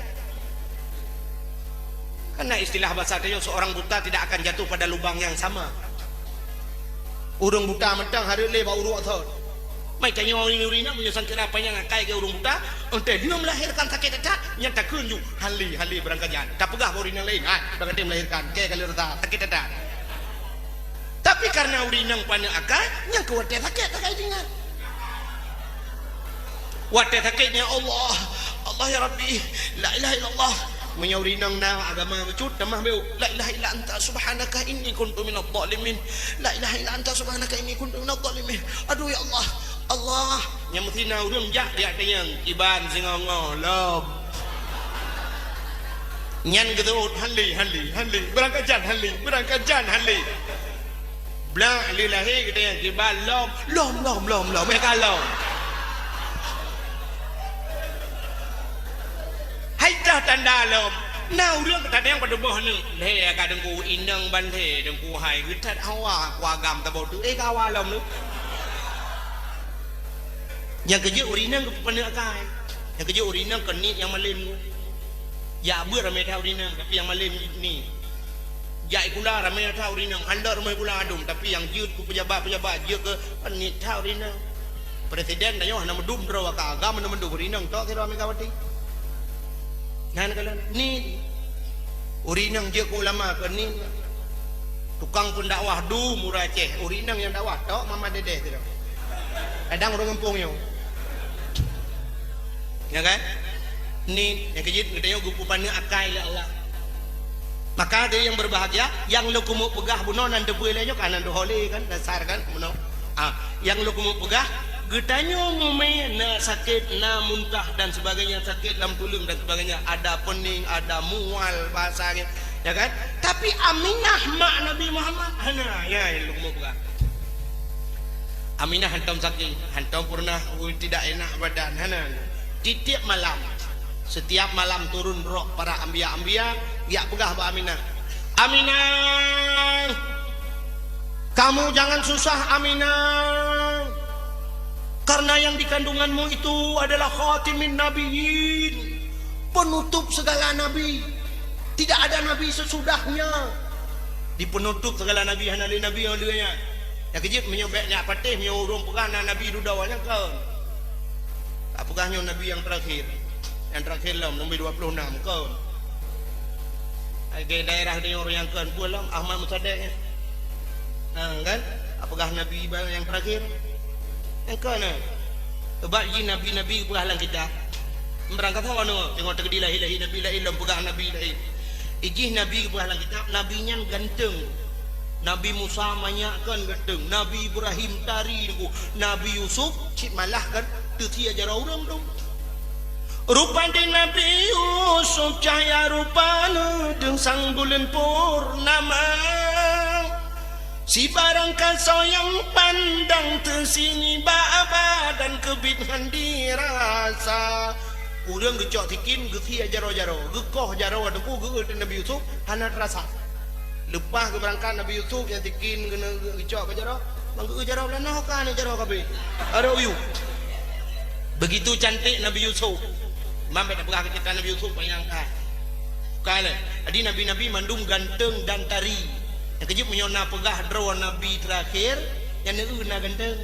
Karena istilah bahasa Tayo seorang buta tidak akan jatuh pada lubang yang sama. Urung buta mentang hari le bau urut thot. Mai tanya orang ini menyusang kira apa yang akai ke urung buta, ente dia melahirkan sakit tak nyata kunju hali berangkajan. Tak pegah urinang lain, berangkat dia melahirkan ke kali rata sakit tak. Tapi karena urinang pana akai, yang kuatnya sakit tak kait dengan. Wadah sakitnya Allah ya Rabbi, la ilaha illallah. Menyaurinang na agama becut namah beu la ilaha illa anta subhanaka inni kuntu minadh dhalimin, la ilaha illa anta subhanaka inni kuntu minadh dhalimin. Aduh ya Allah yang mesti urang jak dia tayang iban singongo lob nyan gedut hali berangkat jan hali bla lillahi dia iban lom mereka lom dah tanda lom nau รื่องกระแดงปะบ่นึเล่กะดังกูอินนังบันเทดังกูให้คือทัดเฮาว่ากว่ากามตะบ่ตึกะว่าลมนึyang kerja urinang kepada akai yang kerja urinang kenit yang malim ya ber ramai tahu urinang tapi yang malim ni ya ikula ramai tahu urinang anda ramai pula adum tapi yang jut ku pejabat je ke kenit tahu urinang presiden dah yo nama dum dro ka agama nama dum urinang tok kira Megawati nan kala ni urinang je ku ulama ke ni tukang pendakwah du murah ceh urinang yang dakwah tok mama dedeh tu kadang orang kampung yo ya kan ni yang kejit katanya gupu pana akai la Allah maka dia yang berbahagia yang lu kumu pegah buno nan debu lenyo kanan do hole kan dasar kan buno yang lu kumu pegah getanyo mume na sakit na muntah dan sebagainya sakit dalam tulung dan sebagainya ada pening ada mual bahasanya ya kan tapi Aminah mak Nabi Muhammad hana ya lu kumu pegah Aminah hantam sakit hantam pernah tidak enak badan hana setiap malam turun roh para ambia ya pegah ba Aminah kamu jangan susah Aminah karena yang di kandunganmu itu adalah khatimin nabiyyin penutup segala nabi tidak ada nabi sesudahnya di penutup segala nabi hanali nabi olehnya ya kejip menyobeknya patih menyurung pegah nabi dudawanya kan tak pegahnya nabi yang terakhir lah nombor 26 kan ke daerah dia orang yang kan pulang Ahmad Musaddiq kan apakah nabi yang terakhir yang kan sebab ji nabi pegah lang kita berangkat hawa no tengok tergedi la ilaha illallah pegah nabi lain ijih nabi pegah lang kita nabinya ganteng Nabi Musa manyakkan ganteng Nabi Ibrahim tari Nabi Yusuf cik malah kan tu ajar orang dong rupa di Nabi Yusuf cahaya rupanya dengan sang bulan purnama si barangkan soyang pandang tersini baba dan kebithan dirasa urang gecok tikin gethi jaro-jaro gekoh jaro ada ku geul Nabi Yusuf hana rasa lepas ke berangkat Nabi Yusuf yang tikin kena gecok ke jaro manggeul jaro lanah kan jaro kabeh ada uyu begitu cantik Nabi Yusuf mampai tak pernah cerita Nabi Yusuf bayangkan kala adi nabi-nabi mandung ganteng dan tari yang kejut menyona pegah draw nabi terakhir yang neuna ganteng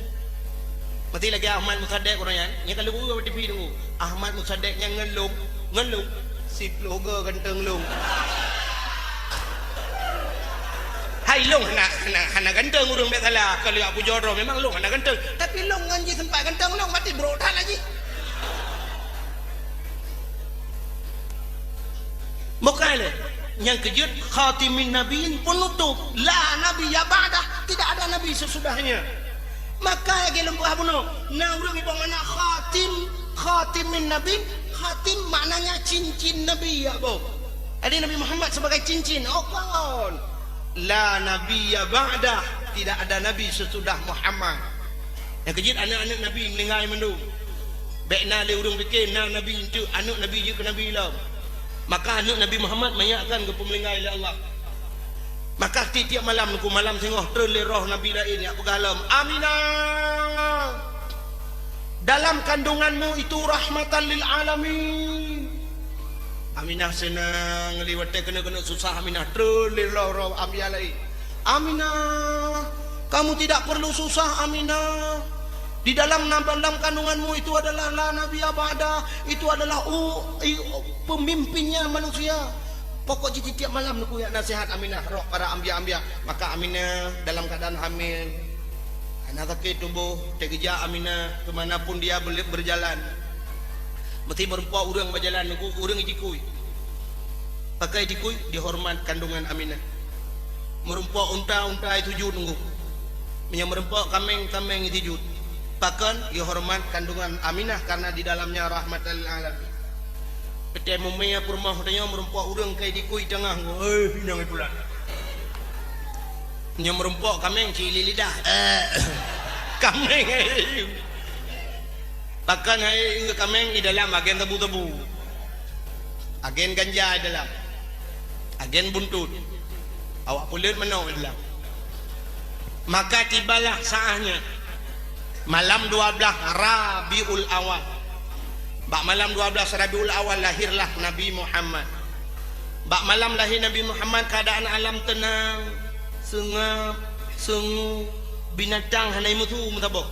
mati lagi Ahmad Musaddiq orang yang kalau gua TV tu Ahmad Musaddiq yang ngelung si logo ganteng lung hai long hana ganteng urang tak salah kalau aku jodoh memang long hana ganteng tapi long anji tempat ganteng long mati berotan lagi mokale yang kejut khatimin nabiin penutup la nabi ya ba'dah tidak ada nabi sesudahnya maka gelem buah bunuh nah urang ibang mana khatimin nabi khatim maknanya cincin nabi ya bo ada Nabi Muhammad sebagai cincin la nabi ya ba'dah tidak ada nabi sesudah Muhammad Yang kejit anak-anak Nabi meninggal mendung. Baikna le urung fikir na Nabi itu anak Nabi je ke Nabi lah. Maka anak Nabi Muhammad mayakkan ke pemelinggai oleh Allah. Maka tiap malam aku malam tengok terle roh Nabi lain yang bergalam. Aminah. Dalam kandunganmu itu rahmatan lil alamin. Aminah senang liwat kena susah Aminah terle roh Aminah lain. Aminah, kamu tidak perlu susah Aminah. Di dalam kandunganmu itu adalah la Nabi abada, itu adalah pemimpinnya manusia. Pokok tiap malam aku ya nasihat Aminah roh para ambia-ambia. Maka Aminah dalam keadaan hamil, anak sakit tubuh, terkejar Aminah kemanapun dia berjalan. Mesti merempuak orang berjalan, orang dikui. Pakai dikui dihormat kandungan Aminah. Merempuak unta itu jud nunggu. Merempuak kameng itu jud. Bahkan dihormat kandungan Aminah karena di dalamnya rahmatan lil alamin. Petai mumenya rumah tanya merempuak urang kai dikui tengah. Pinang pulang. Nya merempuak kameng cili lidah. Kameng. Bahkan hai kameng di dalam agen tebu-tebu. Agen ganja di dalam. Agen buntut. Awak pulut menau di dalam. Maka tibalah saatnya malam 12 Rabiul Awal. Bak malam 12 Rabiul Awal lahirlah Nabi Muhammad. Bak malam lahir Nabi Muhammad keadaan alam tenang, sengap, sengu, binatang hanai mutu mutabok.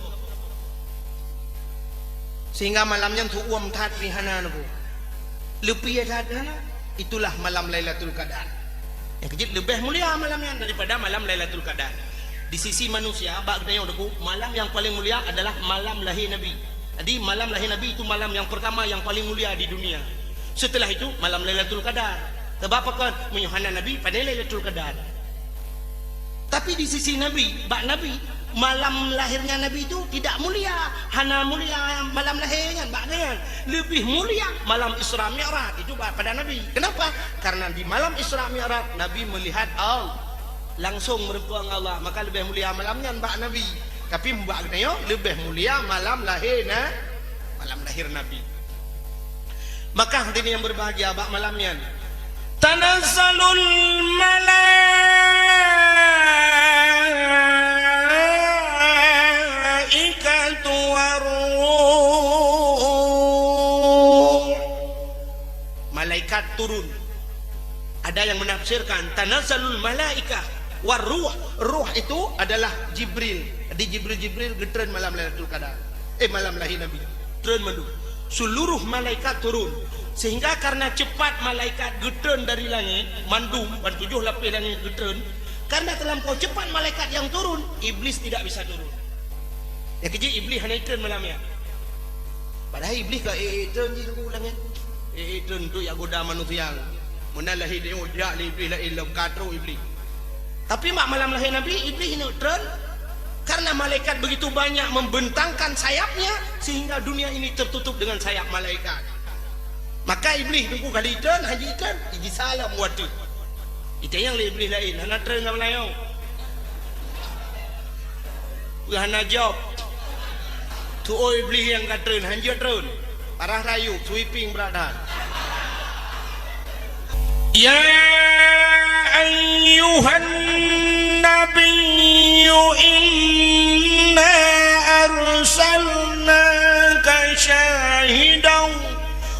Sehingga malamnya tu uam tat rihana nabu. Lebih tat itulah malam Lailatul Qadar. Yang kecil lebih mulia malamnya daripada malam Lailatul Qadar. Di sisi manusia, bak tanya aku, malam yang paling mulia adalah malam lahir Nabi. Jadi malam lahir Nabi itu malam yang pertama yang paling mulia di dunia. Setelah itu malam Lailatul Qadar. Sebab apa kan menyuhana Nabi pada Lailatul Qadar. Tapi di sisi Nabi, bak Nabi, malam lahirnya Nabi itu tidak mulia. Hana mulia malam lahirnya, bak dengan lebih mulia malam Isra Mi'raj itu pada Nabi. Kenapa? Karena di malam Isra Mi'raj Nabi melihat Allah. Langsung merempuang Allah, maka lebih mulia malamnya mbak Nabi. Tapi mbak Nayo lebih mulia malam lahir Nabi. Maka hadirin yang berbahagia bak malamnya tanazzalul malaikatu waruh. Malaikat turun. Ada yang menafsirkan tanazzalul malaikah waruh. Ruh itu adalah Jibril. Di Jibril getren malam Lailatul Qadar. Malam lahir Nabi. Getren mandu. Seluruh malaikat turun. Sehingga karena cepat malaikat getren dari langit, mandum 7 lapis langit getren. Karena terlampau cepat malaikat yang turun, iblis tidak bisa turun. Ya kerja iblis hanya getren malamnya. Padahal iblis ke getren di langit. Getren tu yang goda manusia. Menalahi dia ojak iblis la ilam katro iblis. Tapi malam lahir Nabi iblis neutral karena malaikat begitu banyak membentangkan sayapnya sehingga dunia ini tertutup dengan sayap malaikat. Maka iblis tunggu kali ikan haji ikan iji salam waktu. Itu yang iblis lain hana tren ngam layau. Hana job. Tu iblis yang katren hanjir tren. Parah rayu sweeping brother. Ya ayyuhan nabiyyu inna arsalnaka syahidan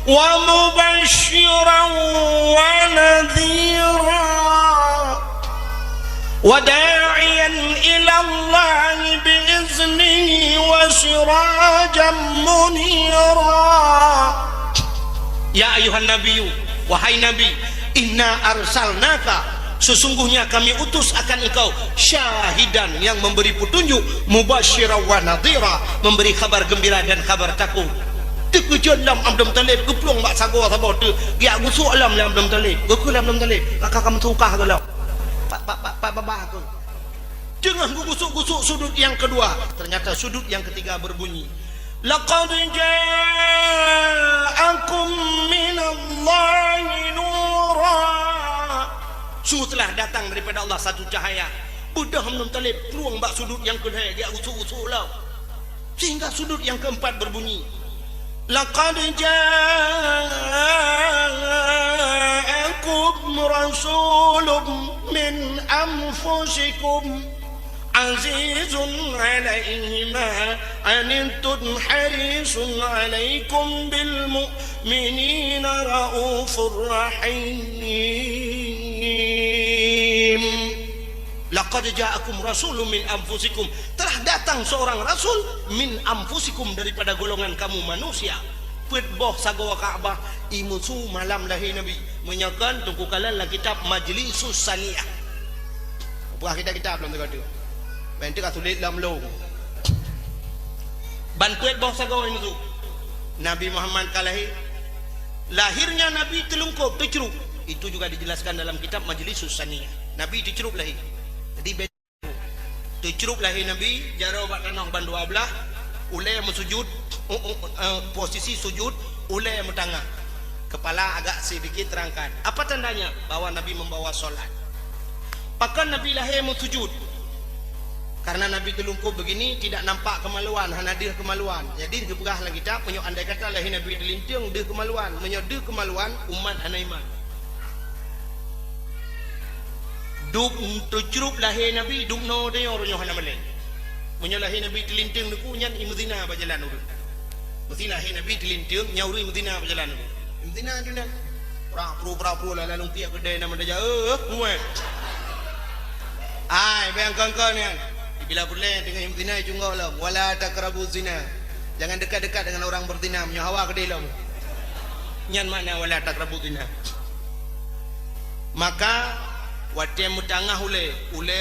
wa mubasysyiran wa nadhira wa da'iyan ila Allah biiznihi wa sirajan munira. Ya ayyuhan nabiyyu, wahai nabi, inna arsalnaka, sesungguhnya kami utus akan engkau syahidan, yang memberi petunjuk, mubasysyiran wa nadhira, memberi kabar gembira dan kabar takut. Tekujun lam Abdul Talib geplong bak sago sabot tu dia gusuk lam Abdul Talib geku lam Abdul Talib kakak kamu tukah tu lam pak aku jangan gusuk-gusuk sudut yang kedua. Ternyata sudut yang ketiga berbunyi laqad ja'akum minallahi nura, sungguh telah datang daripada Allah satu cahaya. Budak Abdul Talib peluang bak sudut yang kedua dia gusuk-gusuk lam Sehingga sudut yang keempat berbunyi, laqad ja'akum rasulun min anfusikum azizun alaihi ma anittum harisun alaikum bil mu'minina raufur rahim. Laqad ja'akum rasulun min anfusikum, telah datang seorang rasul min anfusikum, daripada golongan kamu manusia. Pet boh sagawa Kaabah imusu malam lahir Nabi menyakan tungku kalan la kitab Majlisus Saniyah. Buah kitab belum terkata. Bentuk tulis dalam long. Bantuet boh sagawa imusu. Nabi Muhammad kalahir. Lahirnya Nabi telungkup, tercerup. Itu juga dijelaskan dalam kitab Majlisus Saniyah. Nabi tercerup lahir. Jadi tercerup lahir Nabi, jara obat tanah ban dua belah, ulai sujud, posisi sujud, ulai tangah. Kepala agak sedikit terangkat. Apa tandanya? Bahwa Nabi membawa solat. Pakan Nabi lahir sujud. Karena Nabi telungkup begini, tidak nampak kemaluan, hanya dia kemaluan. Jadi keberah lagi kita, penyok andai kata lahir Nabi dilinting, dia kemaluan. Menyok dia kemaluan, umat hanya iman. Duk tercerup lahir Nabi, duk no dia orangnya hana malay. Menyok lahir Nabi dilinting nuku nyan imudina berjalan urut. Mesti lahir Nabi dilinting nyauri imudina berjalan urut. Imudina juna. Pra-pro la lumpia kedai nama dia kuat. Ai bayang kawan-kawan ni. Bila boleh dengan imudina jungo lah. Wala takrabu zina. Jangan dekat-dekat dengan orang berzina, menyok hawa kedai lah. Nyan makna wala takrabu zina. Maka wate mutangah ulai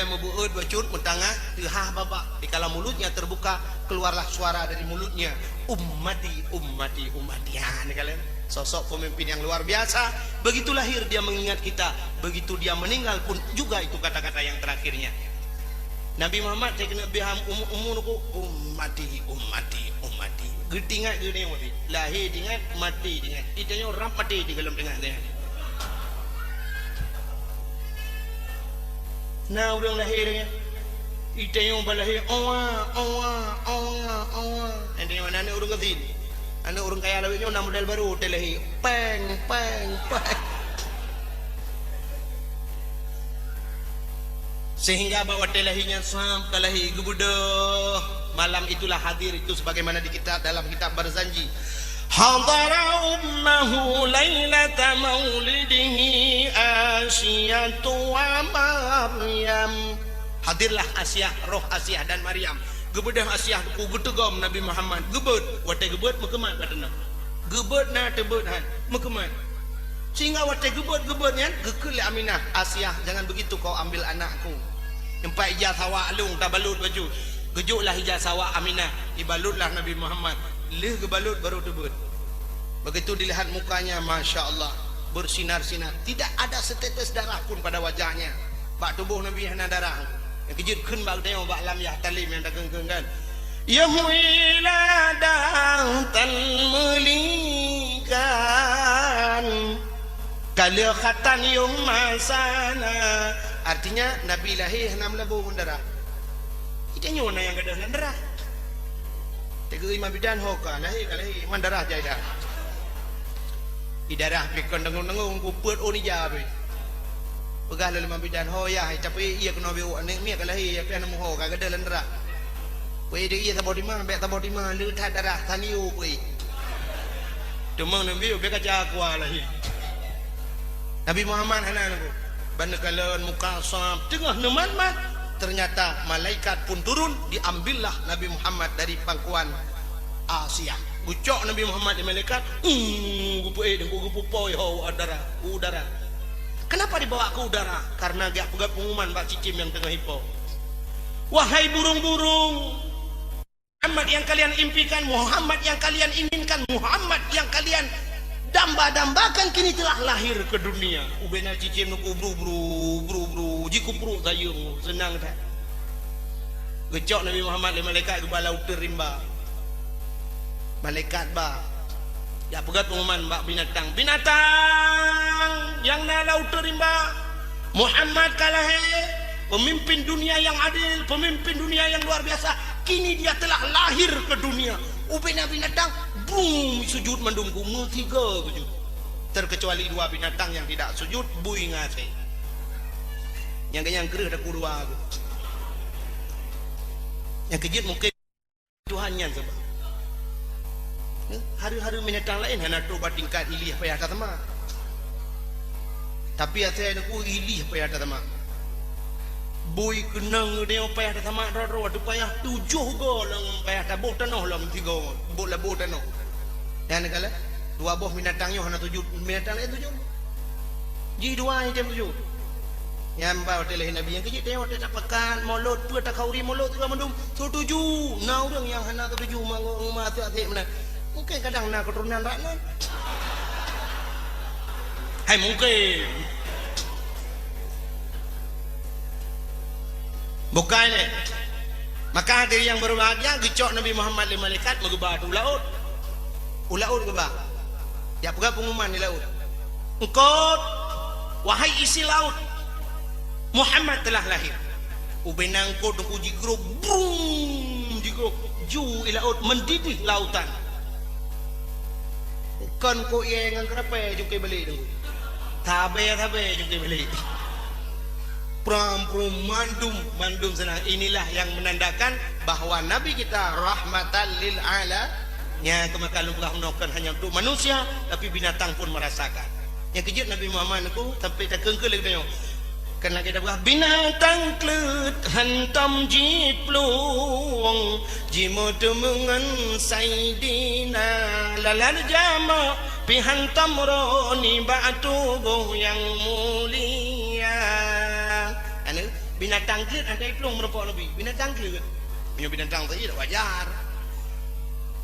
membuat bacut mutangah tehah babak di kala mulutnya terbuka, keluarlah suara dari mulutnya, ummati ummati ummati. Ha, ni kalian sosok pemimpin yang luar biasa. Begitu lahir dia mengingat kita, begitu dia meninggal pun juga itu kata-kata yang terakhirnya. Nabi Muhammad saya kena biham umurku ummati ummati ummati. Getingat gini mati, lahir ingat, mati ingat. Itanya orang mati di dalam tengah dia. Nah orang lahirnya ita yung balahir owa. Nanti mana ni orang ketin, anda orang kaya lawaknya nama model baru terlahir peng. Sehingga bawa terlahirnya sampai lahir gebudah. Malam itulah hadir itu sebagaimana di kitab dalam kitab Barzanji. Hadara ummahu lailata maulidihi Asyatu wa Maryam. Hadirlah Asyah, roh Asyah dan Maryam. Gebedah Asyah ku getegam Nabi Muhammad. Gebet, watai gebet mekemat katana. Gebet na tebet han, mekemat. Sehingga watai gebet-gebetnya gekele Aminah, Asyah, jangan begitu kau ambil anakku. Empat ijaz hawa alung tabalut baju. Gejuklah ijaz hawa Aminah, dibalutlah Nabi Muhammad. Leh gebalut baru tebut. Begitu dilihat mukanya, Masya Allah, bersinar-sinar, tidak ada setetes darah pun pada wajahnya. Bak tubuh Nabi hana darah. Yang kejutkan bak tengok bak lam yah talim yang dagang kan. Yahwiladah talmulikan kalikhatan yung masana. Artinya Nabi lahir hana melabur darah. Kita nyona yang gadah darah. Tega imam bidan hoka lahir mandarah jaya. Idarah pikon dengung-dengung kuput onija be. Pegah lalu imam bidan ho ya tapi ia kena biu anek mi kalahir tapi anu ho ka gada landra. We dia ia tabot imam be tabot imam lu ta darah taniu we. Demang nabi be kaca kuah lahir. Nabi Muhammad hanan aku. Banakalan muka sam tengah neman mah. Ternyata malaikat pun turun, diambillah Nabi Muhammad dari pangkuan Asia. Bucok Nabi Muhammad di malaikat, gupu poi ho udara. Kenapa dibawa ke udara? Karena gak pegat pengumuman Pak Cicim yang tengah hipo. Wahai burung-burung, Muhammad yang kalian impikan, Muhammad yang kalian inginkan, Muhammad yang kalian damba-dambakan kini telah lahir ke dunia. Ubena Cicim nuku bru jiku perut sayung senang tak. Gecok Nabi Muhammad le malaikat ke balau terimba. Malaikat ba ya pegat pengumuman bak binatang yang na laut terimba. Muhammad kalah, pemimpin dunia yang adil, pemimpin dunia yang luar biasa. kini dia telah lahir ke dunia. Binatang boom sujud mendungku tiga sujud. Terkecuali dua binatang yang tidak sujud, bui ngasih. Yang gerah dah dua aku. Yang kejut mungkin Tuhannya sebab. Hari-hari binatang lain hanya coba tingkat ilih payah kata mak. Tapi saya aku ilih payah kata mak. Bui kenang dia payah kata mak ro ada payah 7 go lang payah tabuh tanah lang 3 bot labuh tanah. Dan kala dua buah binatangnya hanya 7 binatang lain 7. Ji dua jam 7. Yang bawa teleh Nabi yang kecil tengok tak pakan mulut tu tak kauri mulut tu mendum 7. Nah orang yang hanya 7 manggung mati atik mana. Mungkin kadang nak keturunan raknan. Hai mungkin. Bukan ni. Maka hadirin yang berbahagia gecok Nabi Muhammad le malaikat mengebah tu laut. Laut gebah. Ya pegah pengumuman di laut. Engkau wahai isi laut, Muhammad telah lahir. Ubenang kau tunggu jigrok, boom jigrok, ju laut mendidih lautan. Kan kau yang kenapa jungkir balik tu? Tabe jungkir balik. Pram mandum senang. Inilah yang menandakan bahawa Nabi kita rahmatan lil alamin. Kemakan lupa menawarkan hanya untuk manusia, tapi binatang pun merasakan. Yang kejut Nabi Muhammad aku sampai tak kengkel lagi tengok. Karena kita berkata binatang klut hantam jiplung jimu temungan saidina lalal jama pihantam roni batu yang mulia. Anu binatang klut ada iplung merempok Nabi. Binatang klut. Punya binatang tadi tak wajar.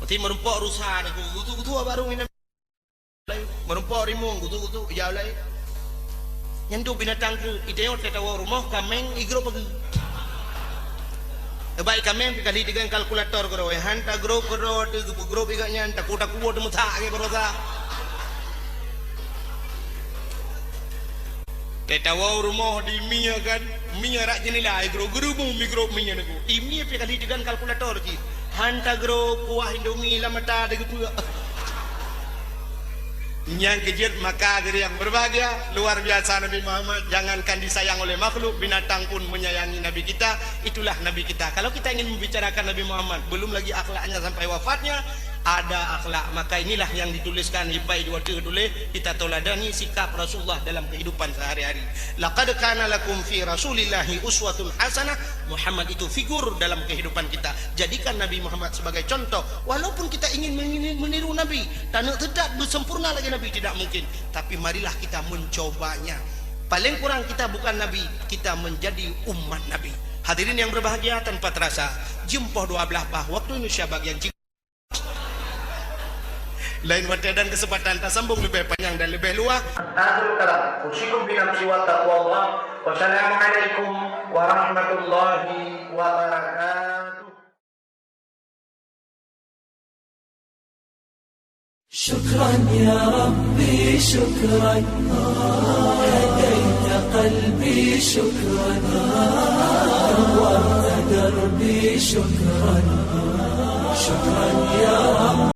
Mesti merempok rusa aku. Gutu baru ini. Merempok rimung gutu jauh lain. Nyentuh binatang ke itengok kita rumah kameng igro pagi. Baik kameng kali dengan kalkulator karo hanta gro iganya hanta kota kubo temu tak ke berosa. Kita rumah di Mia kan, Mia rak jenila igro gerubung mikro Mia naku. Ini kali dengan kalkulator ki. Hanta gro kuah Indomie lamata de gepua. Yang kejut maka diri yang berbahagia luar biasa Nabi Muhammad. Jangankan disayang oleh makhluk, binatang pun menyayangi Nabi kita. Itulah Nabi kita. Kalau kita ingin membicarakan Nabi Muhammad, belum lagi akhlaknya sampai wafatnya, ada akhlak. Maka inilah yang dituliskan Ibai 2 tulis, kita teladani sikap Rasulullah dalam kehidupan sehari-hari. Laqad kana lakum fi Rasulillahi uswatun hasanah. Muhammad itu figur dalam kehidupan kita. Jadikan Nabi Muhammad sebagai contoh. Walaupun kita ingin meniru Nabi, tanah tidak bersempurna lagi Nabi, tidak mungkin. Tapi marilah kita mencobanya. Paling kurang kita bukan Nabi, kita menjadi umat Nabi. Hadirin yang berbahagia, tanpa terasa jempol 12 waktu Indonesia bagian lain waktu dan kesempatan tak sambung lebih panjang dan lebih luas. Akhir kata, usikum binafsi wa taqwallah. Wassalamualaikum warahmatullahi wabarakatuh. شكرا يا ربي شكرا هديت قلبي شكرا نورت دربي شكرا يا رب.